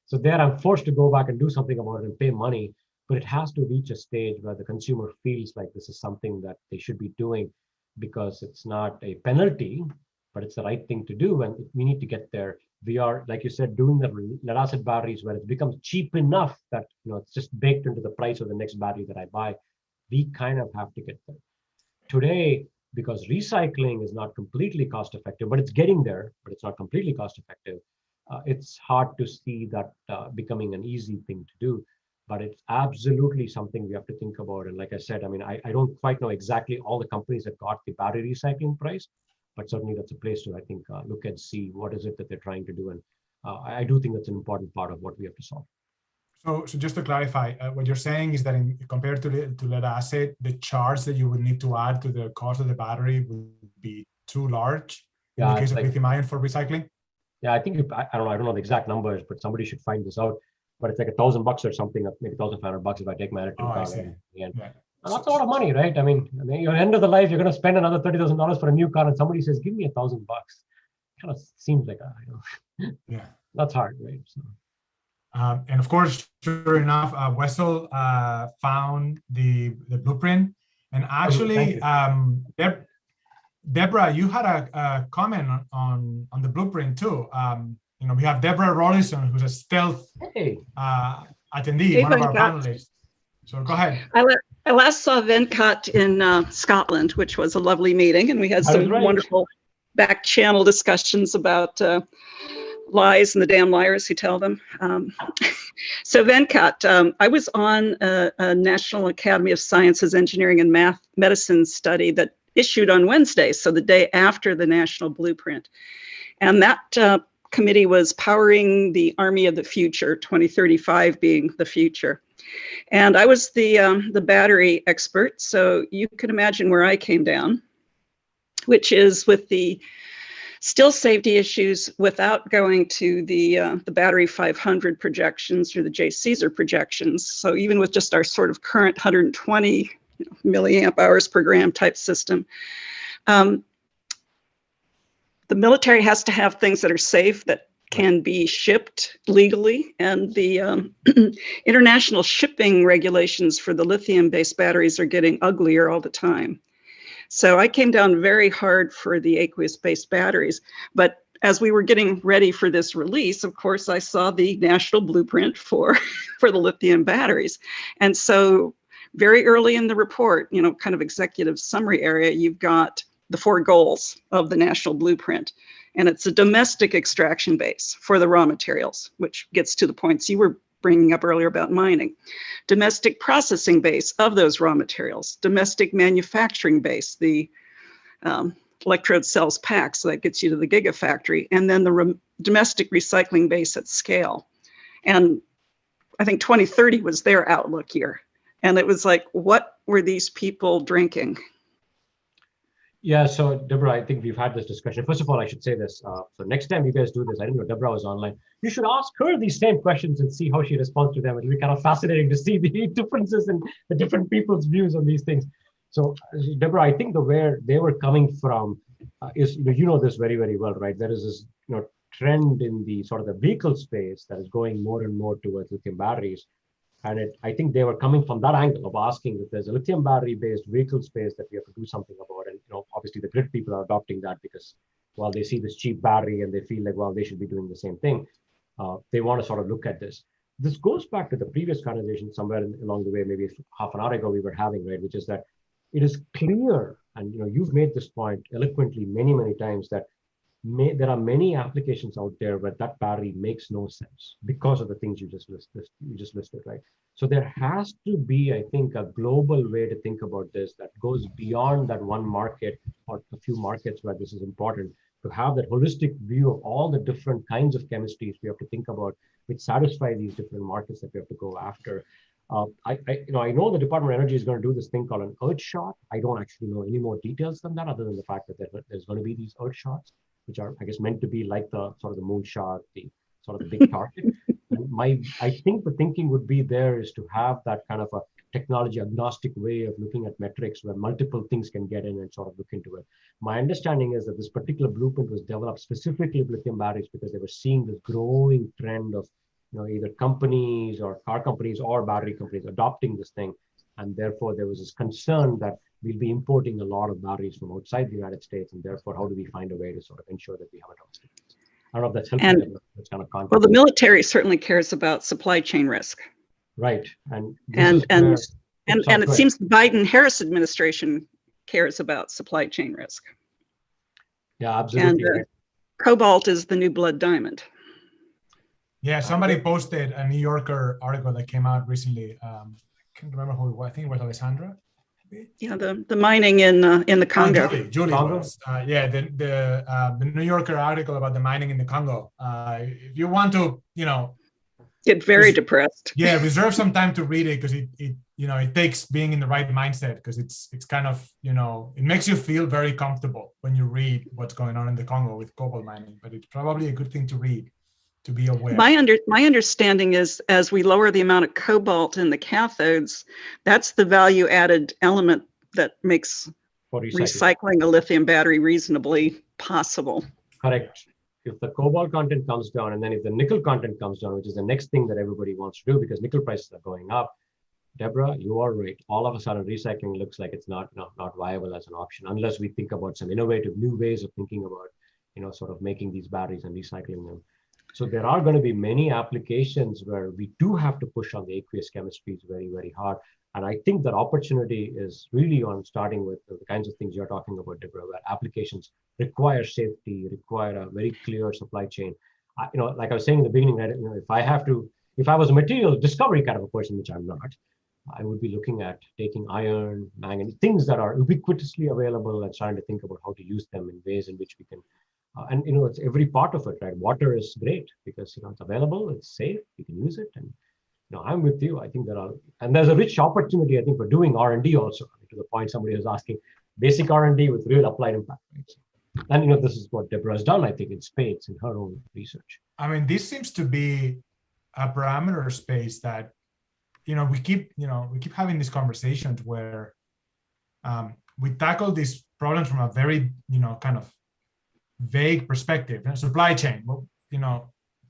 so there I'm forced to go back and do something about it and pay money. But it has to reach a stage where the consumer feels like this is something that they should be doing, because it's not a penalty, but it's the right thing to do, and we need to get there. We are, like you said, doing the lead-acid batteries where it becomes cheap enough that it's just baked into the price of the next battery that I buy. We kind of have to get there. Today, because recycling is not completely cost-effective, but it's getting there, but it's not completely cost-effective, it's hard to see that becoming an easy thing to do. But it's absolutely something we have to think about. And like I said, I don't quite know exactly all the companies that got the battery recycling price, but certainly that's a place to, I think, look and see what is it that they're trying to do. And I do think that's an important part of what we have to solve. So just to clarify, what you're saying is that compared to lead acid, the charge that you would need to add to the cost of the battery would be too large in the case of lithium-ion for recycling? Yeah, I think, I don't know the exact numbers, but somebody should find this out. But it's like $1,000 or something, maybe $1,500 if I take my electric car. Yeah. That's a lot of money, right? I mean, at the end of the life, you're going to spend another $30,000 for a new car, and somebody says, "Give me $1,000." Kind of seems like yeah, that's hard, right? So. And of course, sure enough, Wessel found the blueprint, and actually, Deborah, you had a comment on the blueprint too. We have Deborah Rollison, who's a stealth attendee, one of our panelists. So go ahead. I last saw Venkat in Scotland, which was a lovely meeting, and we had some wonderful back channel discussions about lies and the damn liars who tell them. So Venkat, I was on a National Academy of Sciences, Engineering, and Medicine study that issued on Wednesday, so the day after the National Blueprint. And that committee was Powering the Army of the Future, 2035 being the future. And I was the battery expert, so you can imagine where I came down, which is with the still safety issues without going to the battery 500 projections or the J. Caesar projections. So even with just our sort of current 120 milliamp hours per gram type system, the military has to have things that are safe, that can be shipped legally, and the international shipping regulations for the lithium-based batteries are getting uglier all the time. So I came down very hard for the aqueous-based batteries, but as we were getting ready for this release, of course, I saw the national blueprint for the lithium batteries. And so very early in the report, you know, kind of executive summary area, you've got the 4 goals of the national blueprint. And it's a domestic extraction base for the raw materials, which gets to the points you were bringing up earlier about mining. Domestic processing base of those raw materials. Domestic manufacturing base, the electrode cells packs, so that gets you to the gigafactory. And then the domestic recycling base at scale. And I think 2030 was their outlook year. And it was like, what were these people drinking? Yeah, so Deborah, I think we've had this discussion. First of all, I should say this. So next time you guys do this, I didn't know Deborah was online. You should ask her these same questions and see how she responds to them. It'll be kind of fascinating to see the differences in the different people's views on these things. So Deborah, I think the where they were coming from is, you know this very, very well, right? There is this trend in the sort of the vehicle space that is going more and more towards lithium batteries. And I think they were coming from that angle of asking if there's a lithium battery-based vehicle space that we have to do something about. And obviously the grid people are adopting that because while they see this cheap battery and they feel like, well, they should be doing the same thing, they want to sort of look at this. This goes back to the previous conversation somewhere along the way, maybe half an hour ago we were having, right? Which is that it is clear, and you've made this point eloquently many, many times, that there are many applications out there where that battery makes no sense because of the things you just listed, right? So there has to be, I think, a global way to think about this that goes beyond that one market or a few markets where this is important, to have that holistic view of all the different kinds of chemistries we have to think about, which satisfy these different markets that we have to go after. I know the Department of Energy is going to do this thing called an Earth shot. I don't actually know any more details than that, other than the fact that there's going to be these Earth shots, which are, I guess, meant to be like the sort of the moon shot, the sort of the big target. And I think the thinking would be there is to have that kind of a technology agnostic way of looking at metrics where multiple things can get in and sort of look into it. My understanding is that this particular blueprint was developed specifically with lithium batteries because they were seeing this growing trend of either companies or car companies or battery companies adopting this thing. And therefore, there was this concern that we'll be importing a lot of batteries from outside the United States. And therefore, how do we find a way to sort of ensure that we have a domestic? I don't know if that's helpful. And, that's kind of context. Well, the military certainly cares about supply chain risk. Right. And it seems the Biden-Harris administration cares about supply chain risk. Yeah, absolutely. And cobalt is the new blood diamond. Yeah, somebody posted a New Yorker article that came out recently. I can't remember who it was. I think it was Alessandra. Yeah, the mining in the Congo. Julie was. Yeah, the New Yorker article about the mining in the Congo. If you want to, get very depressed. Yeah, reserve some time to read it because it takes being in the right mindset, because it's kind of it makes you feel very comfortable when you read what's going on in the Congo with cobalt mining. But it's probably a good thing to read, to be aware. My understanding is, as we lower the amount of cobalt in the cathodes, that's the value added element that makes recycling a lithium battery reasonably possible. Correct. If the cobalt content comes down, and then if the nickel content comes down, which is the next thing that everybody wants to do because nickel prices are going up, Deborah, you are right. All of a sudden, recycling looks like it's not viable as an option unless we think about some innovative new ways of thinking about, sort of making these batteries and recycling them. So there are going to be many applications where we do have to push on the aqueous chemistries very, very hard. And I think that opportunity is really on starting with the kinds of things you're talking about, Deborah, where applications require safety, require a very clear supply chain. Like I was saying in the beginning, that if I was a material discovery kind of a person, which I'm not, I would be looking at taking iron, manganese, things that are ubiquitously available and starting to think about how to use them in ways in which we can And it's every part of it, right? Water is great because it's available, it's safe, you can use it. And I'm with you. I think there's a rich opportunity, I think, for doing R&D also, to the point somebody was asking, basic R&D with real applied impact. Right? And this is what Deborah has done, I think, in spades in her own research. I mean, this seems to be a parameter space that, we keep having these conversations where we tackle these problems from a very, kind of vague perspective. Supply chain, well,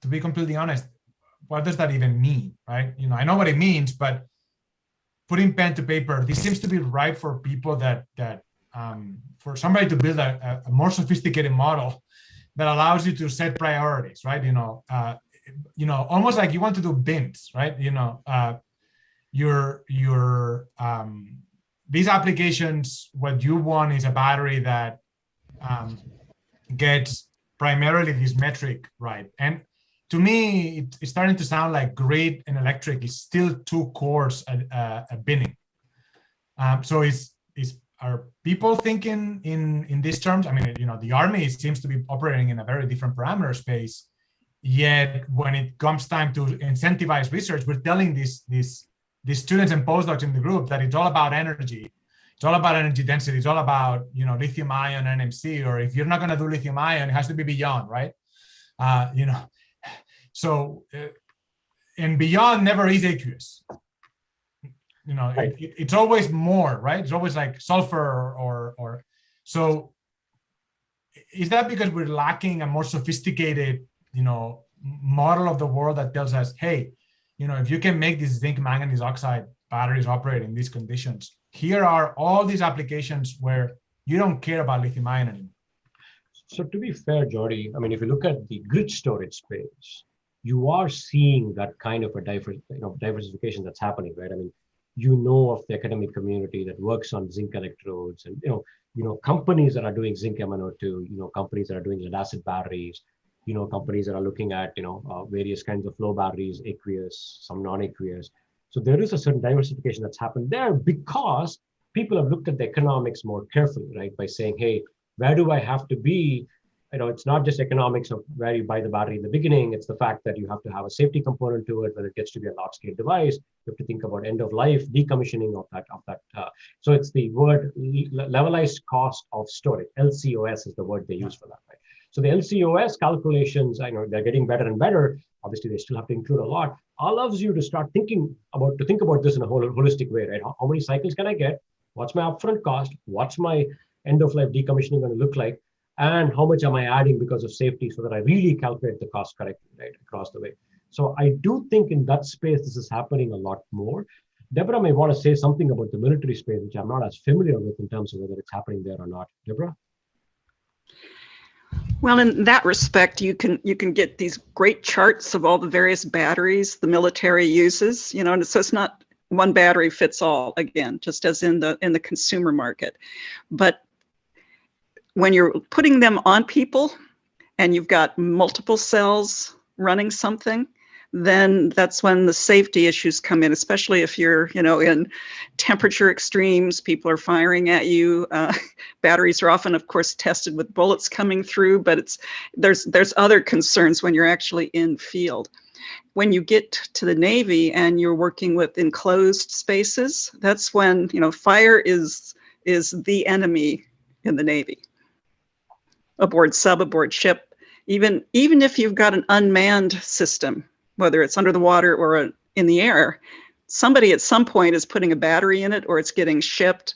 to be completely honest, what does that even mean, right? I know what it means, but putting pen to paper, this seems to be ripe for people that for somebody to build a more sophisticated model that allows you to set priorities, right? Almost like you want to do bins, right? These applications, what you want is a battery that gets primarily this metric right. And to me, it's starting to sound like grid and electric is still two cores at binning. So are people thinking in these terms? I mean, the Army seems to be operating in a very different parameter space. Yet when it comes time to incentivize research, we're telling these students and postdocs in the group that it's all about energy. It's all about energy density. It's all about, lithium-ion NMC, or if you're not going to do lithium-ion, it has to be beyond, right? So, and beyond never is aqueous. Right. It's always more, right? It's always like sulfur or so. Is that because we're lacking a more sophisticated, model of the world that tells us, hey, if you can make these zinc manganese oxide batteries operate in these conditions, here are all these applications where you don't care about lithium-ion anymore. So to be fair, Jordi, I mean, if you look at the grid storage space, you are seeing that kind of a diversification that's happening, right? I mean, of the academic community that works on zinc electrodes, and companies that are doing zinc MnO2, companies that are doing lead acid batteries, companies that are looking at various kinds of flow batteries, aqueous, some non-aqueous. So there is a certain diversification that's happened there because people have looked at the economics more carefully, right? By saying, hey, where do I have to be? It's not just economics of where you buy the battery in the beginning. It's the fact that you have to have a safety component to it when it gets to be a large-scale device. You have to think about end-of-life decommissioning of that. So it's the word levelized cost of storage. LCOS is the word they use for that, right? So the LCOS calculations, I know they're getting better and better. Obviously, they still have to include a lot. Allows you to start thinking about this in a holistic way, right? How many cycles can I get? What's my upfront cost? What's my end-of-life decommissioning going to look like? And how much am I adding because of safety, so that I really calculate the cost correctly, right, across the way. So I do think in that space, this is happening a lot more. Deborah may want to say something about the military space, which I'm not as familiar with in terms of whether it's happening there or not. Deborah? Well, in that respect, you can get these great charts of all the various batteries the military uses, and so it's not one battery fits all, again, just as in the consumer market. But when you're putting them on people and you've got multiple cells running something, then that's when the safety issues come in, especially if you're, in temperature extremes, people are firing at you. Batteries are often, of course, tested with bullets coming through, but there's other concerns when you're actually in field. When you get to the Navy and you're working with enclosed spaces, that's when, fire is the enemy in the Navy. Aboard sub, aboard ship, even if you've got an unmanned system, whether it's under the water or in the air, somebody at some point is putting a battery in it or it's getting shipped.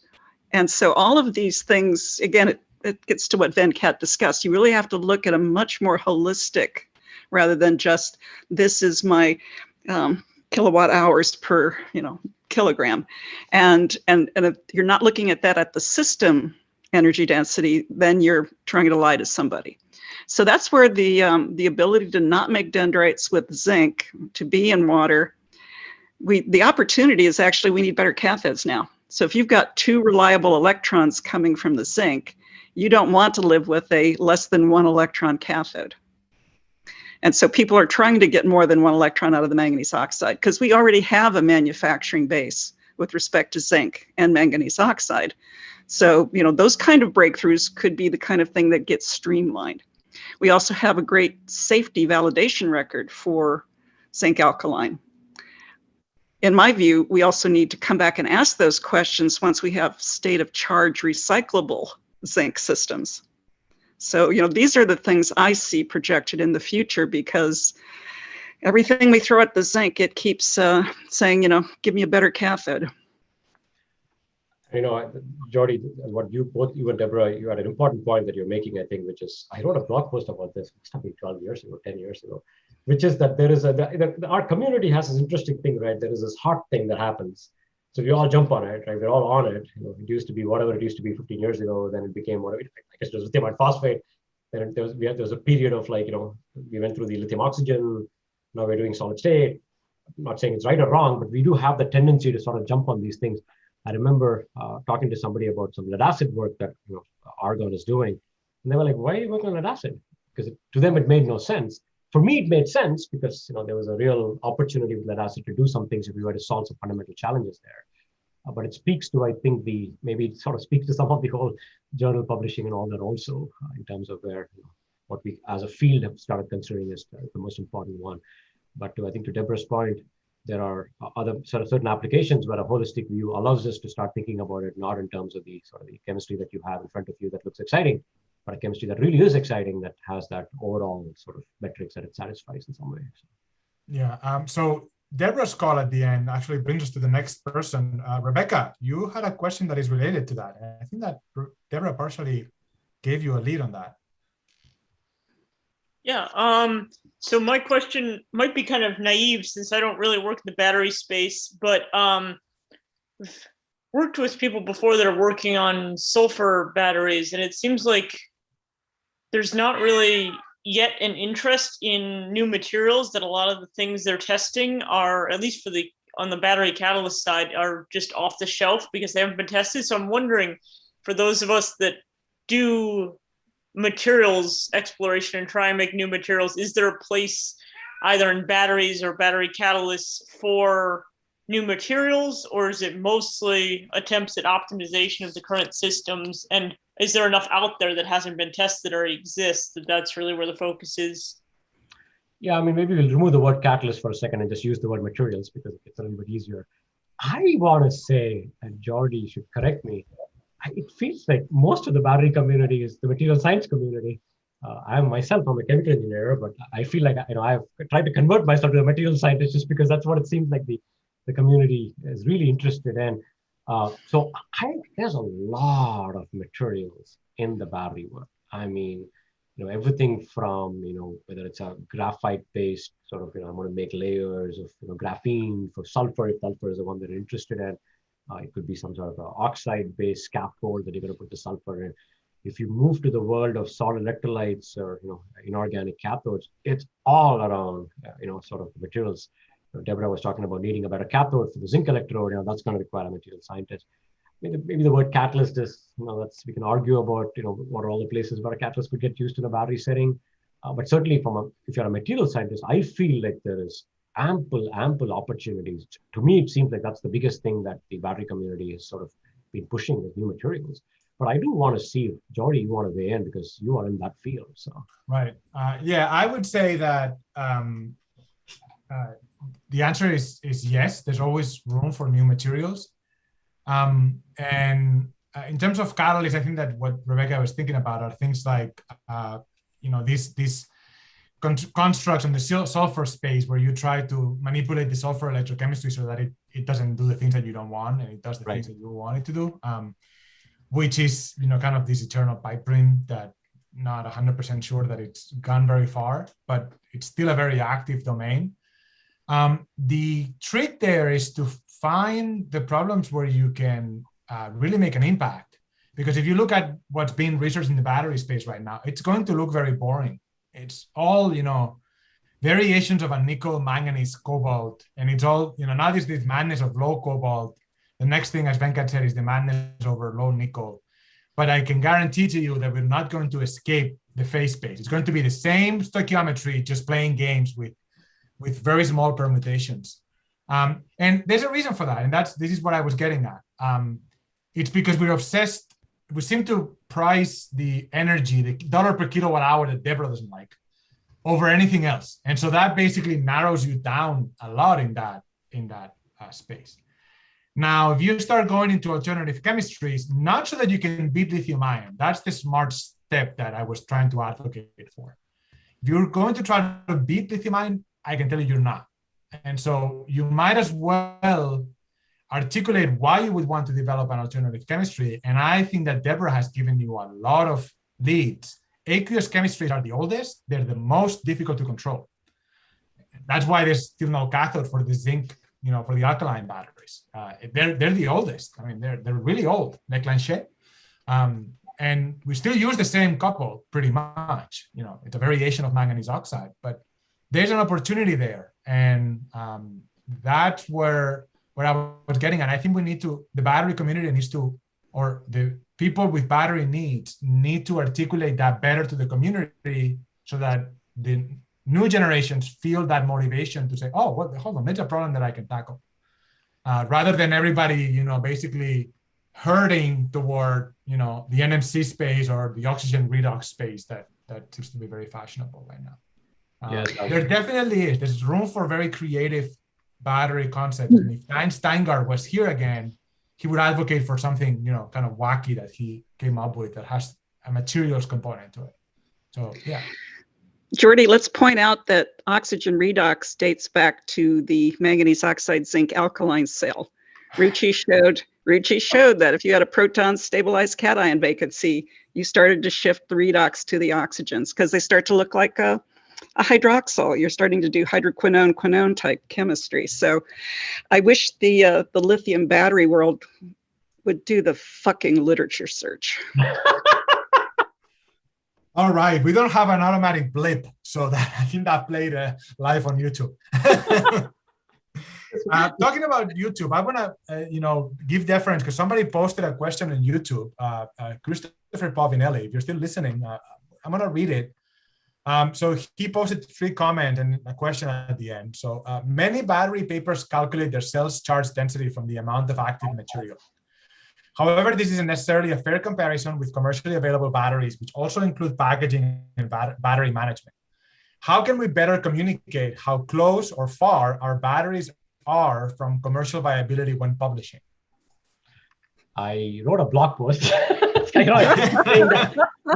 And so all of these things, again, it gets to what Venkat discussed. You really have to look at a much more holistic, rather than just, this is my kilowatt hours per kilogram. And if you're not looking at that at the system energy density, then you're trying to lie to somebody. So that's where the ability to not make dendrites with zinc, to be in water, the opportunity is actually we need better cathodes now. So if you've got 2 reliable electrons coming from the zinc, you don't want to live with a less than 1 electron cathode. And so people are trying to get more than 1 electron out of the manganese oxide because we already have a manufacturing base with respect to zinc and manganese oxide. So, those kind of breakthroughs could be the kind of thing that gets streamlined. We also have a great safety validation record for zinc alkaline. In my view, we also need to come back and ask those questions once we have state of charge recyclable zinc systems. So, these are the things I see projected in the future, because everything we throw at the zinc, it keeps saying, give me a better cathode. Jordi, what both you and Deborah, you had an important point that you're making, I think, which is, I wrote a blog post about this, it's probably 12 years ago, 10 years ago, which is that there is our community has this interesting thing, right? There is this hot thing that happens. So we all jump on it, right? We're all on it. It used to be whatever it used to be 15 years ago, then it became whatever, I guess it was lithium phosphate. Then there was a period of we went through the lithium oxygen, now we're doing solid state. I'm not saying it's right or wrong, but we do have the tendency to sort of jump on these things. I remember talking to somebody about some lead acid work that Argonne is doing, and they were like, "Why are you working on lead acid?" Because to them it made no sense. For me, it made sense because there was a real opportunity with lead acid to do some things if we were to solve some fundamental challenges there. But it speaks to, I think, maybe it sort of speaks to some of the whole journal publishing and all that also, in terms of where what we as a field have started considering is the most important one. But I think to Deborah's point, there are other certain applications where a holistic view allows us to start thinking about it, not in terms of the chemistry that you have in front of you that looks exciting, but a chemistry that really is exciting, that has that overall sort of metrics that it satisfies in some way. Yeah. So Deborah's call at the end actually brings us to the next person. Rebecca, you had a question that is related to that. I think that Deborah partially gave you a lead on that. Yeah. So my question might be kind of naive since I don't really work in the battery space, but I've worked with people before that are working on sulfur batteries, and it seems like there's not really yet an interest in new materials, that a lot of the things they're testing are, at least on the battery catalyst side, are just off the shelf because they haven't been tested. So I'm wondering, for those of us that do materials exploration and try and make new materials, is there a place either in batteries or battery catalysts for new materials, or is it mostly attempts at optimization of the current systems? And is there enough out there that hasn't been tested or exists that's really where the focus is? Yeah, I mean, maybe we'll remove the word catalyst for a second and just use the word materials because it's a little bit easier. I want to say, and Jordi should correct me, it feels like most of the battery community is the material science community. I'm a chemical engineer, but I feel like I've tried to convert myself to a material scientist just because that's what it seems like the community is really interested in. So there's a lot of materials in the battery work. I mean, everything from whether it's a graphite-based sort of I'm going to make layers of graphene for sulfur if sulfur is the one that you're interested in. It could be some sort of oxide-based scaffold that you're going to put the sulfur in. If you move to the world of solid electrolytes or inorganic cathodes, it's all around sort of materials. Deborah was talking about needing a better cathode for the zinc electrode. That's going to require a material scientist. Maybe the word catalyst is we can argue about what are all the places where a catalyst could get used in a battery setting. But certainly if you're a material scientist, I feel like there is ample opportunities. To me, it seems like that's the biggest thing that the battery community has sort of been pushing with new materials. But I do want to see if, Jordi, you want to weigh in because you are in that field. So right, yeah, I would say that the answer is yes. There's always room for new materials, and in terms of catalysts, I think that what Rebecca was thinking about are things like these constructs in the sulfur space where you try to manipulate the sulfur electrochemistry so that it doesn't do the things that you don't want and it does the things that you want it to do, which is kind of this eternal pipe dream that not 100% sure that it's gone very far, but it's still a very active domain. The trick there is to find the problems where you can really make an impact, because if you look at what's being researched in the battery space right now, it's going to look very boring. It's all, variations of a nickel, manganese, cobalt, and it's all, now there's this madness of low cobalt. The next thing, as Venkat said, is the madness over low nickel. But I can guarantee to you that we're not going to escape the phase space. It's going to be the same stoichiometry, just playing games with very small permutations. And there's a reason for that, and this is what I was getting at. It's because we're obsessed we seem to price the energy, the dollar per kilowatt hour that Deborah doesn't like, over anything else. And so that basically narrows you down a lot in that space. Now, if you start going into alternative chemistries, not so that you can beat lithium-ion, that's the smart step that I was trying to advocate for. If you're going to try to beat lithium-ion, I can tell you you're not. And so you might as well articulate why you would want to develop an alternative chemistry. And I think that Deborah has given you a lot of leads. Aqueous chemistries are the oldest. They're the most difficult to control. That's why there's still no cathode for the zinc, for the alkaline batteries. They're the oldest. I mean, they're really old, like Lanchet. And we still use the same couple pretty much. It's a variation of manganese oxide, but there's an opportunity there. And that's where I was getting at. I think the battery community needs to, or the people with battery needs need to articulate that better to the community so that the new generations feel that motivation to say, oh, well, hold on, there's a problem that I can tackle. Rather than everybody, basically hurting toward, the NMC space or the oxygen redox space that seems to be very fashionable right now. There definitely is. There's room for very creative battery concepts. And if Dan Steingart was here again, he would advocate for something, kind of wacky that he came up with that has a materials component to it. So, yeah. Jordi, let's point out that oxygen redox dates back to the manganese oxide zinc alkaline cell. Rucci showed that if you had a proton stabilized cation vacancy, you started to shift the redox to the oxygens because they start to look like a hydroxyl. You're starting to do hydroquinone type chemistry. So I wish the lithium battery world would do the fucking literature search. All right, we don't have an automatic blip, so that I think that played live on YouTube. Talking about YouTube, I want to give deference because somebody posted a question on YouTube. Christopher Povinelli, if you're still listening, I'm going to read it. So he posted 3 comments and a question at the end. So many battery papers calculate their cell's charge density from the amount of active material. However, this isn't necessarily a fair comparison with commercially available batteries, which also include packaging and battery management. How can we better communicate how close or far our batteries are from commercial viability when publishing? I wrote a blog post. But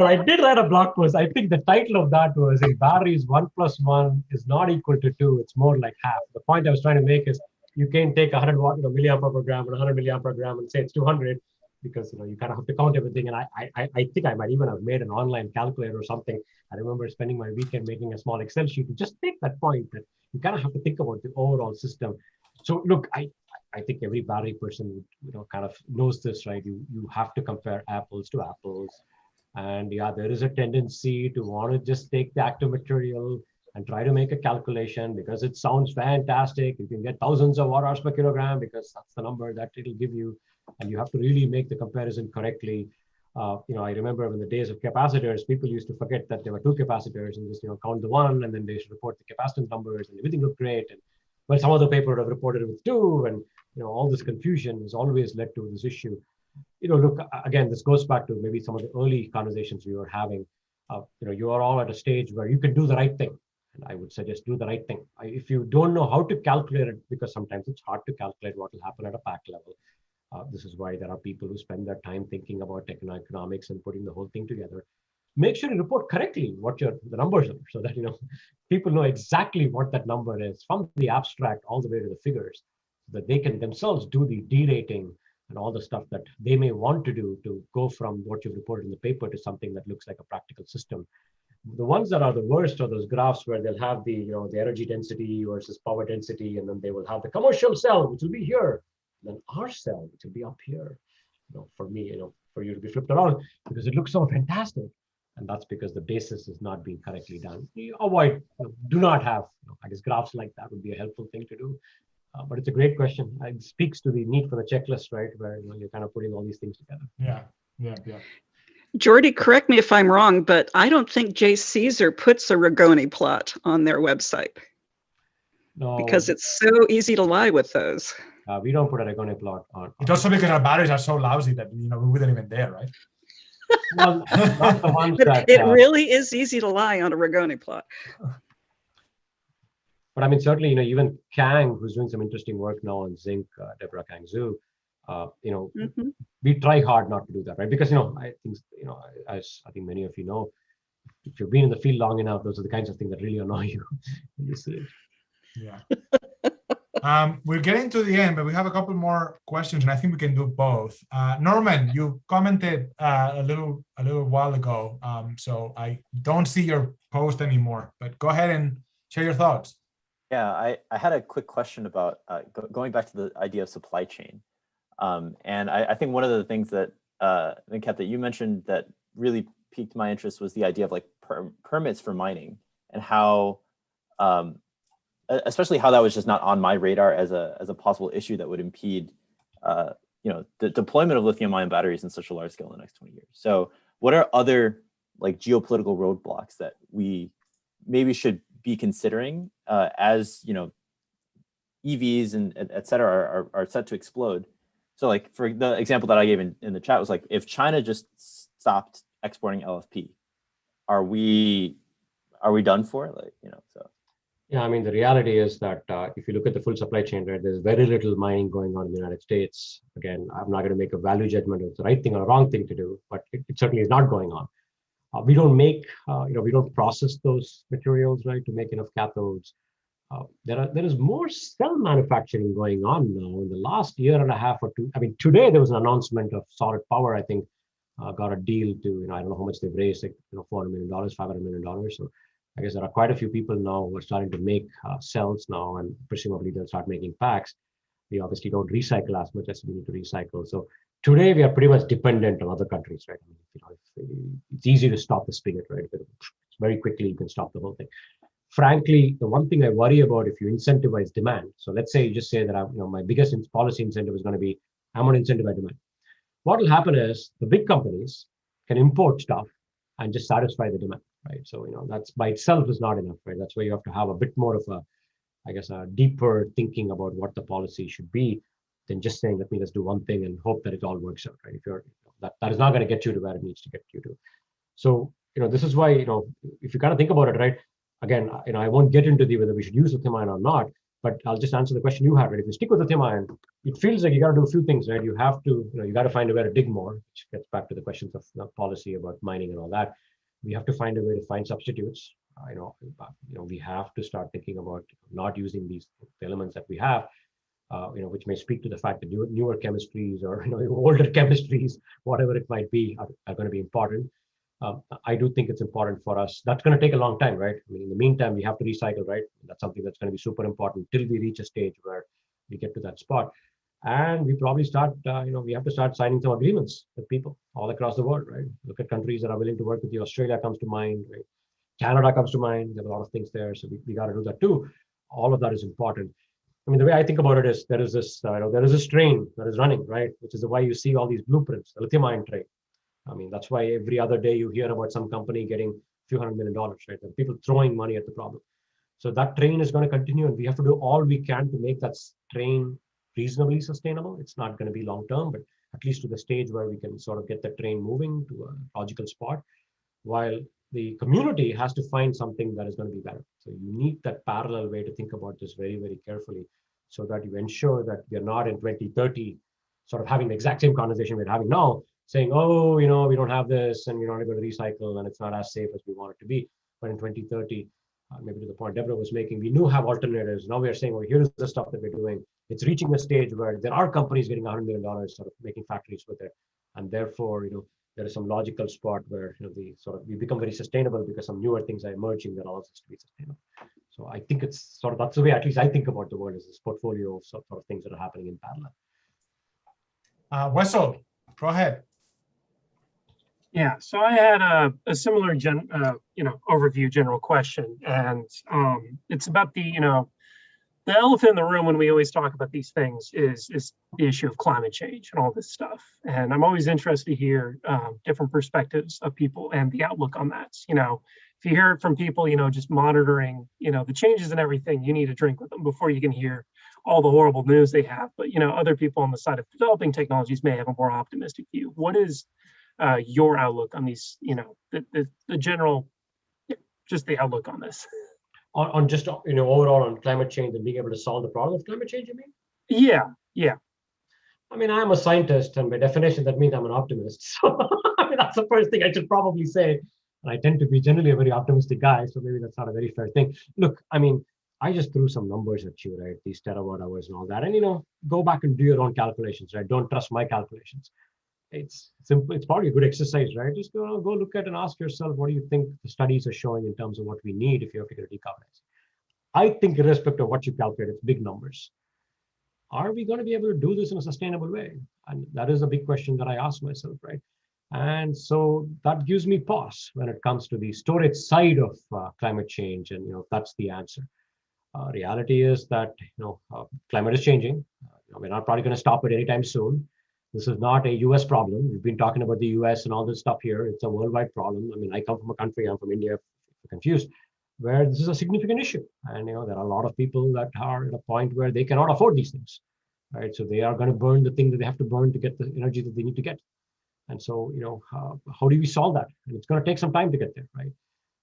I did write a blog post. I think the title of that was, if batteries 1 + 1 is not equal to 2, it's more like half. The point I was trying to make is you can't take 100 milliamp per gram and 100 milliamp per gram and say it's 200, because you kind of have to count everything. And I think I might even have made an online calculator or something. I remember spending my weekend making a small Excel sheet to just make that point that you kind of have to think about the overall system. So look, I think every battery person kind of knows this, right? You have to compare apples to apples. And yeah, there is a tendency to want to just take the active material and try to make a calculation because it sounds fantastic. You can get thousands of watt-hours per kilogram because that's the number that it'll give you. And you have to really make the comparison correctly. I remember in the days of capacitors, people used to forget that there were 2 capacitors and just count the one, and then they should report the capacitance numbers and everything looked great. And well, some other paper would have reported it with 2, and all this confusion has always led to this issue. Look, again, this goes back to maybe some of the early conversations we were having. You are all at a stage where you can do the right thing. And I would suggest do the right thing. If you don't know how to calculate it, because sometimes it's hard to calculate what will happen at a pack level. This is why there are people who spend their time thinking about techno-economics and putting the whole thing together. Make sure you report correctly what the numbers are, so that people know exactly what that number is from the abstract all the way to the figures, so that they can themselves do the derating and all the stuff that they may want to do to go from what you've reported in the paper to something that looks like a practical system. The ones that are the worst are those graphs where they'll have the the energy density versus power density, and then they will have the commercial cell, which will be here, and then our cell, which will be up here. For me, for you to be flipped around because it looks so fantastic, and that's because the basis is not being correctly done. You avoid, do not have, I guess graphs like that would be a helpful thing to do. But it's a great question. It speaks to the need for the checklist, right? Where you're kind of putting all these things together. Yeah. Jordi, correct me if I'm wrong, but I don't think J. Caesar puts a Ragone plot on their website. No. Because it's so easy to lie with those. We don't put a Ragone plot on. It's also because our batteries are so lousy that we wouldn't even dare, right? Well, not the ones But that. it really is easy to lie on a Ragone plot. But I mean, certainly, even Kang, who's doing some interesting work now on zinc, Deborah Kang Zhu, we try hard not to do that, right? Because, I think, as I think many of you know, if you've been in the field long enough, those are the kinds of things that really annoy you when you see it. Yeah. We're getting to the end, but we have a couple more questions, and I think we can do both. Norman, you commented a little while ago, so I don't see your post anymore, but go ahead and share your thoughts. Yeah, I had a quick question about going back to the idea of supply chain. And I think one of the things that, Venkat, that you mentioned that really piqued my interest was the idea of like permits for mining, and how, especially how that was just not on my radar as a possible issue that would impede, the deployment of lithium-ion batteries in such a large scale in the next 20 years. So what are other like geopolitical roadblocks that we maybe should be considering as, EVs and et cetera are set to explode? So like for the example that I gave in the chat was like, if China just stopped exporting LFP, are we done for? Like, so. Yeah, I mean, the reality is that if you look at the full supply chain, right, there's very little mining going on in the United States. Again, I'm not going to make a value judgment of the right thing or wrong thing to do, but it certainly is not going on. We don't make, we don't process those materials, right, to make enough cathodes. There is more cell manufacturing going on now in the last year and a half or two. I mean, today there was an announcement of Solid Power, I think, got a deal to, I don't know how much they've raised, like, $400 million, $500 million. So I guess there are quite a few people now who are starting to make cells now, and presumably they'll start making packs. We obviously don't recycle as much as we need to recycle. So today we are pretty much dependent on other countries, right? I mean, it's easy to stop the spigot, right? But very quickly you can stop the whole thing. Frankly, the one thing I worry about if you incentivize demand, so let's say you just say that my biggest policy incentive is going to be, I'm going to incentivize demand. What will happen is the big companies can import stuff and just satisfy the demand, right? So that's by itself is not enough, right? That's why you have to have a bit more of a deeper thinking about what the policy should be than just saying, let me just do one thing and hope that it all works out, right? If you're that is not going to get you to where it needs to get you to. So this is why if you kind of think about it, right? Again, I won't get into whether we should use lithium-ion or not, but I'll just answer the question you had, right? If you stick with lithium-ion, it feels like you got to do a few things, right? You have to, you got to find a way to dig more, which gets back to the questions of policy about mining and all that. We have to find a way to find substitutes. We have to start thinking about not using these elements that we have, which may speak to the fact that newer chemistries or older chemistries, whatever it might be, are going to be important. I do think it's important for us. That's going to take a long time, right? I mean, in the meantime, we have to recycle, right? That's something that's going to be super important till we reach a stage where we get to that spot. And we probably start, we have to start signing some agreements with people all across the world, right? Look at countries that are willing to work with you. Australia comes to mind, right? Canada comes to mind. There are a lot of things there. So we got to do that too. All of that is important. I mean, the way I think about it is there is this, there is this train that is running, right? Which is why you see all these blueprints, the lithium-ion train. I mean, that's why every other day you hear about some company getting a few $100 million, right? And people throwing money at the problem. So that train is going to continue, and we have to do all we can to make that train reasonably sustainable. It's not going to be long term, but at least to the stage where we can sort of get the train moving to a logical spot, while the community has to find something that is going to be better. So you need that parallel way to think about this very, very carefully, so that you ensure that we're not in 2030 sort of having the exact same conversation we're having now, saying, oh, we don't have this and we're not able to recycle and it's not as safe as we want it to be. But in 2030, maybe to the point Deborah was making, we do have alternatives. Now we are saying, well, here's the stuff that we're doing. It's reaching a stage where there are companies getting $100 million sort of making factories with it. And therefore, there is some logical spot where we become very sustainable because some newer things are emerging that allows us to be sustainable. So I think it's sort of, that's the way at least I think about the world, is this portfolio of sort of things that are happening in parallel. Wessel, go ahead. Yeah, so I had a similar overview general question, and it's about the elephant in the room when we always talk about these things is the issue of climate change and all this stuff. And I'm always interested to hear different perspectives of people and the outlook on that. If you hear it from people, just monitoring, the changes and everything, you need to drink with them before you can hear all the horrible news they have. But, other people on the side of developing technologies may have a more optimistic view. What is your outlook on these, the general, just the outlook on this. On just, overall on climate change and being able to solve the problem of climate change, you mean? Yeah. I mean, I'm a scientist, and by definition, that means I'm an optimist. So I mean, that's the first thing I should probably say. And I tend to be generally a very optimistic guy, so maybe that's not a very fair thing. Look, I mean, I just threw some numbers at you, right? These terawatt hours and all that. And, go back and do your own calculations, right? Don't trust my calculations. It's simple. It's probably a good exercise, right? Just go look at and ask yourself, what do you think the studies are showing in terms of what we need if you're going to decarbonize? I think irrespective of what you calculate, it's big numbers. Are we going to be able to do this in a sustainable way? And that is a big question that I ask myself, right? And so that gives me pause when it comes to the storage side of climate change. And, that's the answer. Reality is that, climate is changing. We're not probably going to stop it anytime soon. This is not a US problem. We've been talking about the US and all this stuff here. It's a worldwide problem. I mean, I come from a country, I'm from India, if you're confused, where this is a significant issue. And, there are a lot of people that are at a point where they cannot afford these things, right? So they are going to burn the thing that they have to burn to get the energy that they need to get. And so, how do we solve that? And it's going to take some time to get there, right?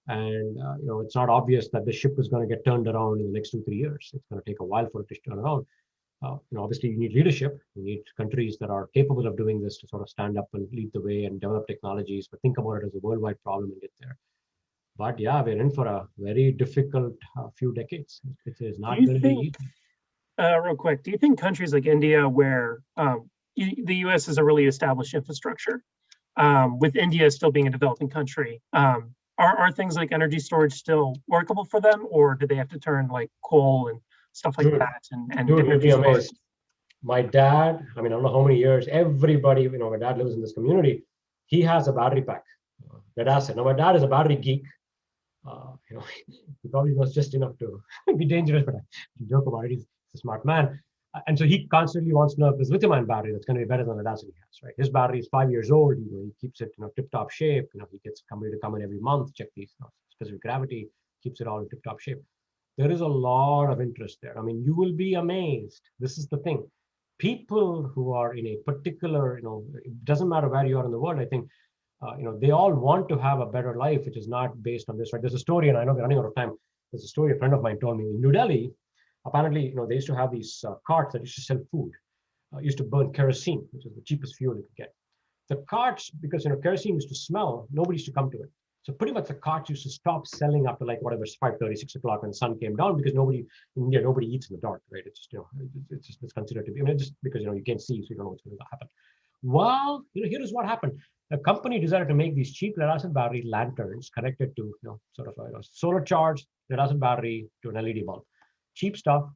And, it's not obvious that the ship is going to get turned around in the next 2-3 years. It's going to take a while for it to turn around. Obviously, you need leadership. You need countries that are capable of doing this to sort of stand up and lead the way and develop technologies, but think about it as a worldwide problem and get there. But yeah, we're in for a very difficult few decades. It is not going to be easy. Real quick, do you think countries like India, where the US is a really established infrastructure, with India still being a developing country, are things like energy storage still workable for them, or do they have to turn like coal and stuff like that? And you'd be amazed. My dad, I mean, I don't know how many years, everybody, my dad lives in this community. He has a battery pack, lead acid. Now, my dad is a battery geek. He probably knows just enough to be dangerous, but I joke about it. He's a smart man. And so he constantly wants to know if there's lithium-ion battery that's going to be better than the acid he has, right? His battery is 5 years old. He keeps it in tip-top shape. He gets somebody to come in every month, check these specific gravity, keeps it all in tip-top shape. There is a lot of interest there. I mean, you will be amazed. This is the thing. People who are in a particular, it doesn't matter where you are in the world, I think, they all want to have a better life, which is not based on this, right? There's a story, and I know we're running out of time. There's a story a friend of mine told me in New Delhi. Apparently, they used to have these carts that used to sell food. Used to burn kerosene, which is the cheapest fuel you could get. The carts, because kerosene used to smell, nobody used to come to it. So pretty much the carts used to stop selling after like whatever, 5:30, 6 o'clock when the sun came down, because nobody eats in the dark, right? It's just it's considered to be, just because you can't see, so you don't know what's going to happen. Well, here is what happened. A company decided to make these cheap lead acid battery lanterns connected to sort of a solar charged lead acid battery to an LED bulb. Cheap stuff.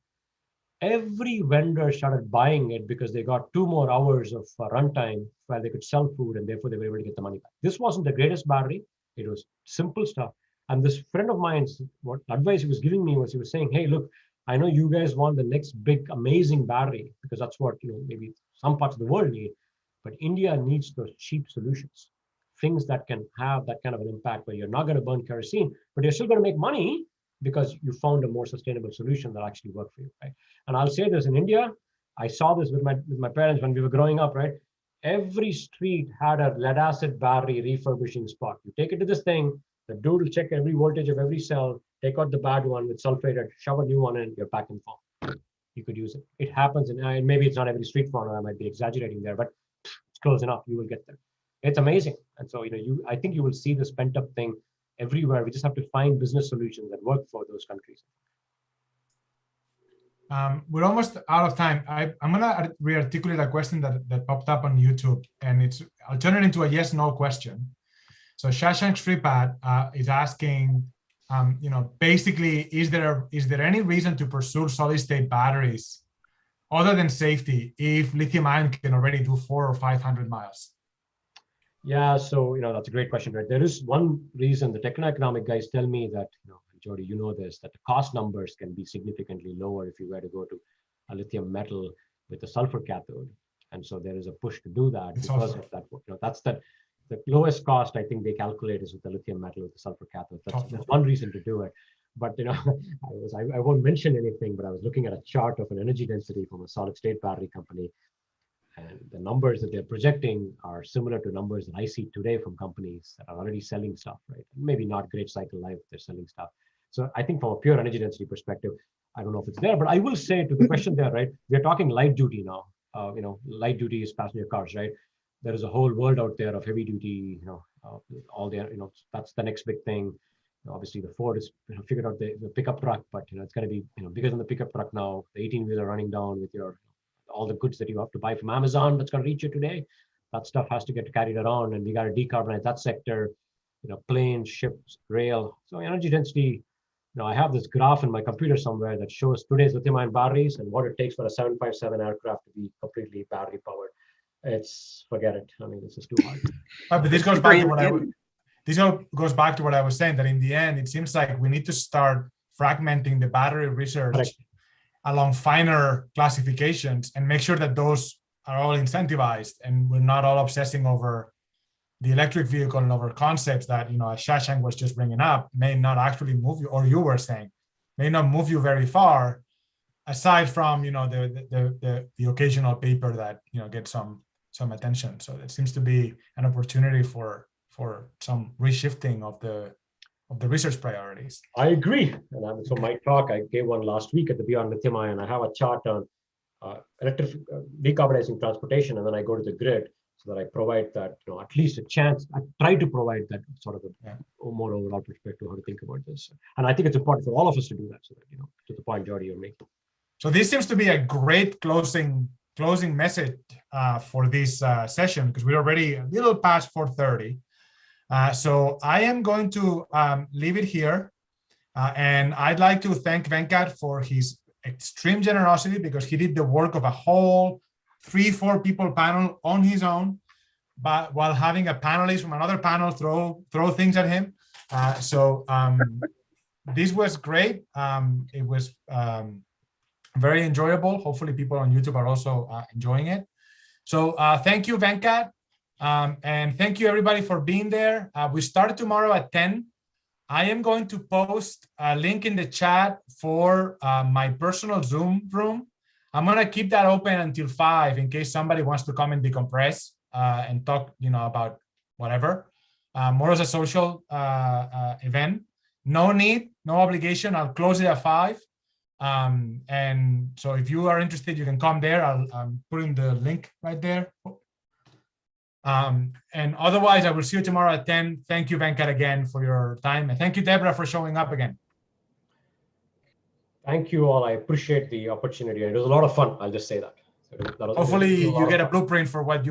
Every vendor started buying it because they got 2 more hours of runtime where they could sell food, and therefore they were able to get the money back. This wasn't the greatest battery. It was simple stuff. And this friend of mine's, what advice he was giving me was, he was saying, hey, look, I know you guys want the next big, amazing battery, because that's what maybe some parts of the world need. But India needs those cheap solutions, things that can have that kind of an impact where you're not going to burn kerosene, but you're still going to make money because you found a more sustainable solution that actually worked for you, right? And I'll say this, in India, I saw this with my parents when we were growing up, right? Every street had a lead acid battery refurbishing spot. You take it to this thing, the dude will check every voltage of every cell, take out the bad one with sulfated, shove a new one in, you're back in form. You could use it. It happens, and maybe it's not every street corner, I might be exaggerating there, but it's close enough, you will get there. It's amazing. And so, I think you will see this pent-up thing everywhere. We just have to find business solutions that work for those countries. We're almost out of time. I'm going to re-articulate a question that popped up on YouTube, and I'll turn it into a yes/no question. So Shashank Shripad is asking, basically, is there any reason to pursue solid-state batteries other than safety if lithium-ion can already do 400 or 500 miles? Yeah, so that's a great question, right? There is one reason the techno-economic guys tell me that, Jordi, you know this, that the cost numbers can be significantly lower if you were to go to a lithium metal with a sulfur cathode. And so there is a push to do that because of that. That's the lowest cost I think they calculate is with the lithium metal with the sulfur cathode. That's one reason to do it. But I won't mention anything, but I was looking at a chart of an energy density from a solid state battery company. And the numbers that they're projecting are similar to numbers that I see today from companies that are already selling stuff, right? Maybe not great cycle life, they're selling stuff. So I think from a pure energy density perspective, I don't know if it's there, but I will say to the question there, right? We're talking light duty now. Light duty is passenger cars, right? There is a whole world out there of heavy duty, all the, that's the next big thing. Obviously, the Ford is figured out the pickup truck, but it's going to be bigger than the pickup truck now. The 18-wheeler running down with all the goods that you have to buy from Amazon that's going to reach you today. That stuff has to get carried around, and we got to decarbonize that sector. Planes, ships, rail. So energy density. I have this graph in my computer somewhere that shows today's lithium-ion batteries and what it takes for a 757 aircraft to be completely battery powered. Forget it. I mean, this is too hard. But this goes back to what goes back to what I was saying, that in the end, it seems like we need to start fragmenting the battery research along finer classifications and make sure that those are all incentivized and we're not all obsessing over the electric vehicle and over concepts that, as Shashank was just bringing up, may not actually move you, or you were saying, may not move you very far, aside from, the occasional paper that, gets some attention. So it seems to be an opportunity for some reshifting of the research priorities. I agree. And so my talk, I gave one last week at the Beyond Lithium Ion. I have a chart on decarbonizing transportation, and then I go to the grid so that I provide that, at least a chance. I try to provide that sort of a more overall perspective how to think about this. And I think it's important for all of us to do that. So that, to the point Jordi you're making. So this seems to be a great closing message for this session, because we're already a little past 4:30. So I am going to leave it here. And I'd like to thank Venkat for his extreme generosity, because he did the work of a whole 3-4 people panel on his own, but while having a panelist from another panel throw things at him. So this was great. It was very enjoyable. Hopefully people on YouTube are also enjoying it. So thank you, Venkat. And thank you everybody for being there. We start tomorrow at 10. I am going to post a link in the chat for my personal Zoom room. I'm gonna keep that open until 5 in case somebody wants to come and decompress and talk, about whatever. More as a social event. No need, no obligation. I'll close it at 5. And so if you are interested, you can come there. I'm putting the link right there. And otherwise, I will see you tomorrow at 10. Thank you, Venkat, again for your time. And thank you, Deborah, for showing up again. Thank you all. I appreciate the opportunity. It was a lot of fun. I'll just say that. Hopefully you get a blueprint for what you